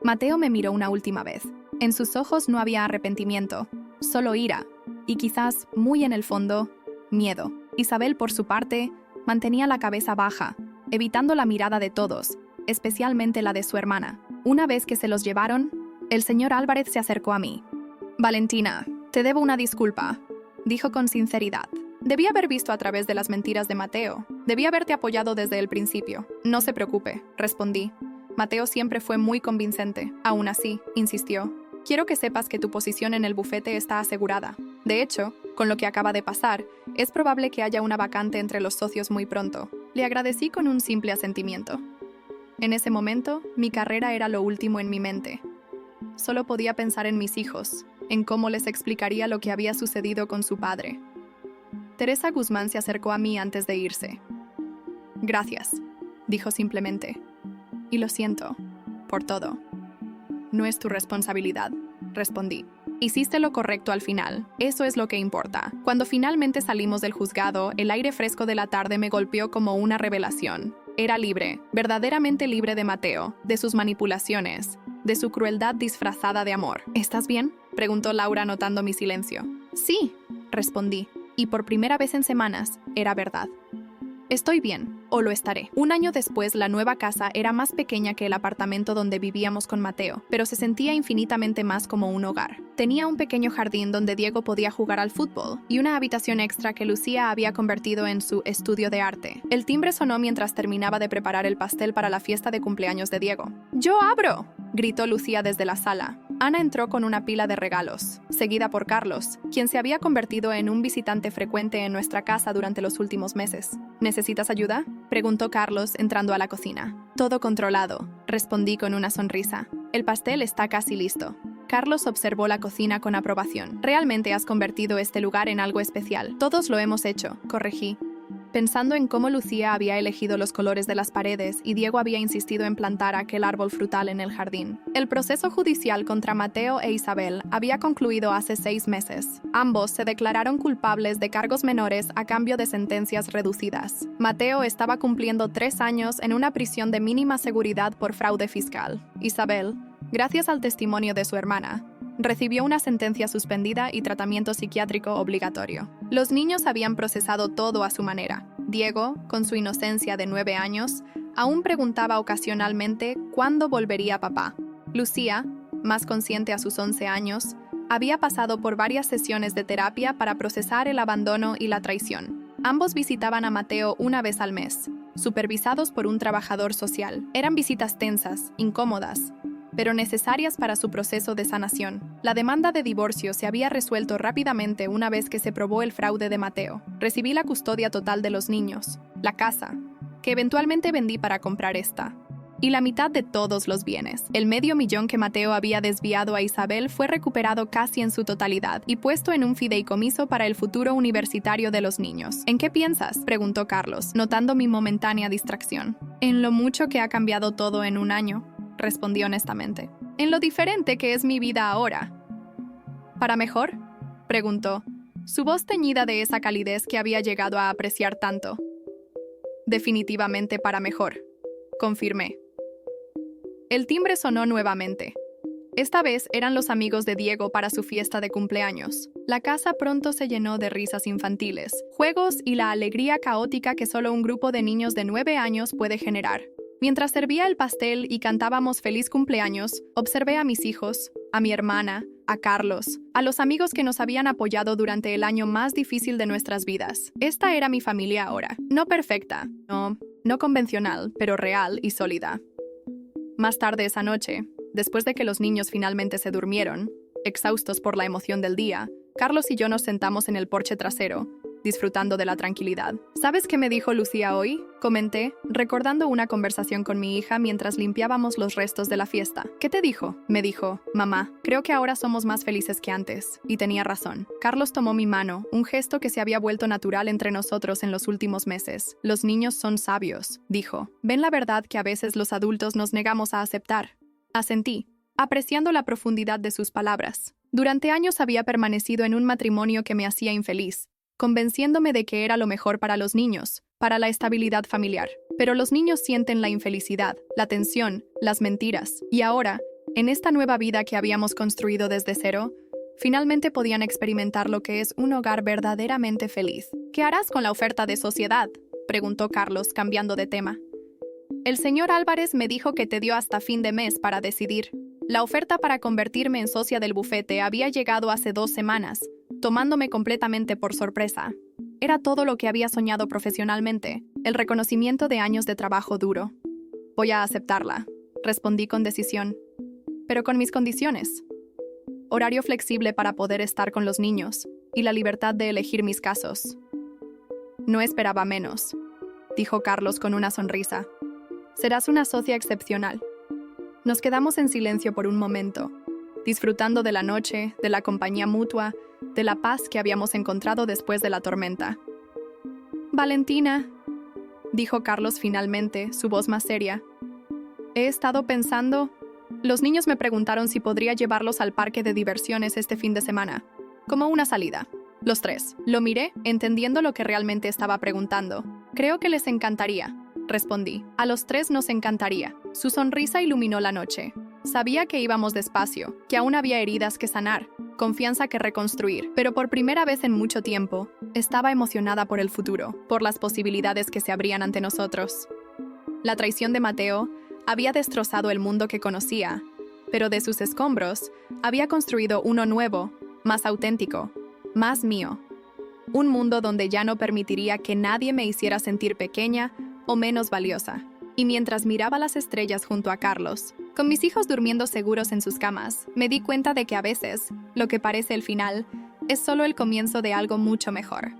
Mateo me miró una última vez. En sus ojos no había arrepentimiento, solo ira, y quizás, muy en el fondo, miedo. Isabel, por su parte, mantenía la cabeza baja, evitando la mirada de todos, especialmente la de su hermana. Una vez que se los llevaron, el señor Álvarez se acercó a mí. Valentina, te debo una disculpa, dijo con sinceridad. Debí haber visto a través de las mentiras de Mateo. Debí haberte apoyado desde el principio. No se preocupe, respondí. Mateo siempre fue muy convincente. Aún así, insistió. Quiero que sepas que tu posición en el bufete está asegurada. De hecho, con lo que acaba de pasar, es probable que haya una vacante entre los socios muy pronto. Le agradecí con un simple asentimiento. En ese momento, mi carrera era lo último en mi mente. Solo podía pensar en mis hijos, en cómo les explicaría lo que había sucedido con su padre. Teresa Guzmán se acercó a mí antes de irse. Gracias, dijo simplemente. Y lo siento, por todo. No es tu responsabilidad, respondí. Hiciste lo correcto al final, eso es lo que importa. Cuando finalmente salimos del juzgado, el aire fresco de la tarde me golpeó como una revelación. Era libre, verdaderamente libre de Mateo, de sus manipulaciones, de su crueldad disfrazada de amor. ¿Estás bien?, preguntó Laura notando mi silencio. Sí, respondí. Y por primera vez en semanas, era verdad. Estoy bien, o lo estaré. Un año después, la nueva casa era más pequeña que el apartamento donde vivíamos con Mateo, pero se sentía infinitamente más como un hogar. Tenía un pequeño jardín donde Diego podía jugar al fútbol y una habitación extra que Lucía había convertido en su estudio de arte. El timbre sonó mientras terminaba de preparar el pastel para la fiesta de cumpleaños de Diego. ¡Yo abro!, gritó Lucía desde la sala. Ana entró con una pila de regalos, seguida por Carlos, quien se había convertido en un visitante frecuente en nuestra casa durante los últimos meses. ¿Necesitas ayuda?, preguntó Carlos entrando a la cocina. Todo controlado, respondí con una sonrisa. El pastel está casi listo. Carlos observó la cocina con aprobación. Realmente has convertido este lugar en algo especial. Todos lo hemos hecho, corregí, pensando en cómo Lucía había elegido los colores de las paredes y Diego había insistido en plantar aquel árbol frutal en el jardín. El proceso judicial contra Mateo e Isabel había concluido hace 6 meses. Ambos se declararon culpables de cargos menores a cambio de sentencias reducidas. Mateo estaba cumpliendo 3 años en una prisión de mínima seguridad por fraude fiscal. Isabel, gracias al testimonio de su hermana, recibió una sentencia suspendida y tratamiento psiquiátrico obligatorio. Los niños habían procesado todo a su manera. Diego, con su inocencia de 9 años, aún preguntaba ocasionalmente cuándo volvería papá. Lucía, más consciente a sus 11 años, había pasado por varias sesiones de terapia para procesar el abandono y la traición. Ambos visitaban a Mateo una vez al mes, supervisados por un trabajador social. Eran visitas tensas, incómodas, pero necesarias para su proceso de sanación. La demanda de divorcio se había resuelto rápidamente una vez que se probó el fraude de Mateo. Recibí la custodia total de los niños, la casa, que eventualmente vendí para comprar esta, y la mitad de todos los bienes. El $500,000 que Mateo había desviado a Isabel fue recuperado casi en su totalidad y puesto en un fideicomiso para el futuro universitario de los niños. ¿En qué piensas?, preguntó Carlos, notando mi momentánea distracción. En lo mucho que ha cambiado todo en un año, respondí honestamente. En lo diferente que es mi vida ahora. ¿Para mejor?, preguntó, su voz teñida de esa calidez que había llegado a apreciar tanto. Definitivamente para mejor, confirmé. El timbre sonó nuevamente. Esta vez eran los amigos de Diego para su fiesta de cumpleaños. La casa pronto se llenó de risas infantiles, juegos y la alegría caótica que solo un grupo de niños de 9 años puede generar. Mientras servía el pastel y cantábamos feliz cumpleaños, observé a mis hijos, a mi hermana, a Carlos, a los amigos que nos habían apoyado durante el año más difícil de nuestras vidas. Esta era mi familia ahora. No perfecta, no convencional, pero real y sólida. Más tarde esa noche, después de que los niños finalmente se durmieron, exhaustos por la emoción del día, Carlos y yo nos sentamos en el porche trasero, disfrutando de la tranquilidad. ¿Sabes qué me dijo Lucía hoy?, comenté, recordando una conversación con mi hija mientras limpiábamos los restos de la fiesta. ¿Qué te dijo? Me dijo, mamá, creo que ahora somos más felices que antes. Y tenía razón. Carlos tomó mi mano, un gesto que se había vuelto natural entre nosotros en los últimos meses. Los niños son sabios, dijo. Ven la verdad que a veces los adultos nos negamos a aceptar. Asentí, apreciando la profundidad de sus palabras. Durante años había permanecido en un matrimonio que me hacía infeliz, convenciéndome de que era lo mejor para los niños, para la estabilidad familiar. Pero los niños sienten la infelicidad, la tensión, las mentiras. Y ahora, en esta nueva vida que habíamos construido desde cero, finalmente podían experimentar lo que es un hogar verdaderamente feliz. ¿Qué harás con la oferta de sociedad?, preguntó Carlos, cambiando de tema. El señor Álvarez me dijo que te dio hasta fin de mes para decidir. La oferta para convertirme en socia del bufete había llegado hace 2 semanas, tomándome completamente por sorpresa. Era todo lo que había soñado profesionalmente, el reconocimiento de años de trabajo duro. Voy a aceptarla, respondí con decisión, pero con mis condiciones. Horario flexible para poder estar con los niños y la libertad de elegir mis casos. No esperaba menos, dijo Carlos con una sonrisa. Serás una socia excepcional. Nos quedamos en silencio por un momento, disfrutando de la noche, de la compañía mutua, de la paz que habíamos encontrado después de la tormenta. Valentina, dijo Carlos finalmente, su voz más seria. He estado pensando. Los niños me preguntaron si podría llevarlos al parque de diversiones este fin de semana, como una salida. Los 3. Lo miré, entendiendo lo que realmente estaba preguntando. Creo que les encantaría, respondí. A los 3 nos encantaría. Su sonrisa iluminó la noche. Sabía que íbamos despacio, que aún había heridas que sanar, confianza que reconstruir, pero por primera vez en mucho tiempo, estaba emocionada por el futuro, por las posibilidades que se abrían ante nosotros. La traición de Mateo había destrozado el mundo que conocía, pero de sus escombros había construido uno nuevo, más auténtico, más mío. Un mundo donde ya no permitiría que nadie me hiciera sentir pequeña o menos valiosa. Y mientras miraba las estrellas junto a Carlos, con mis hijos durmiendo seguros en sus camas, me di cuenta de que a veces, lo que parece el final, es solo el comienzo de algo mucho mejor.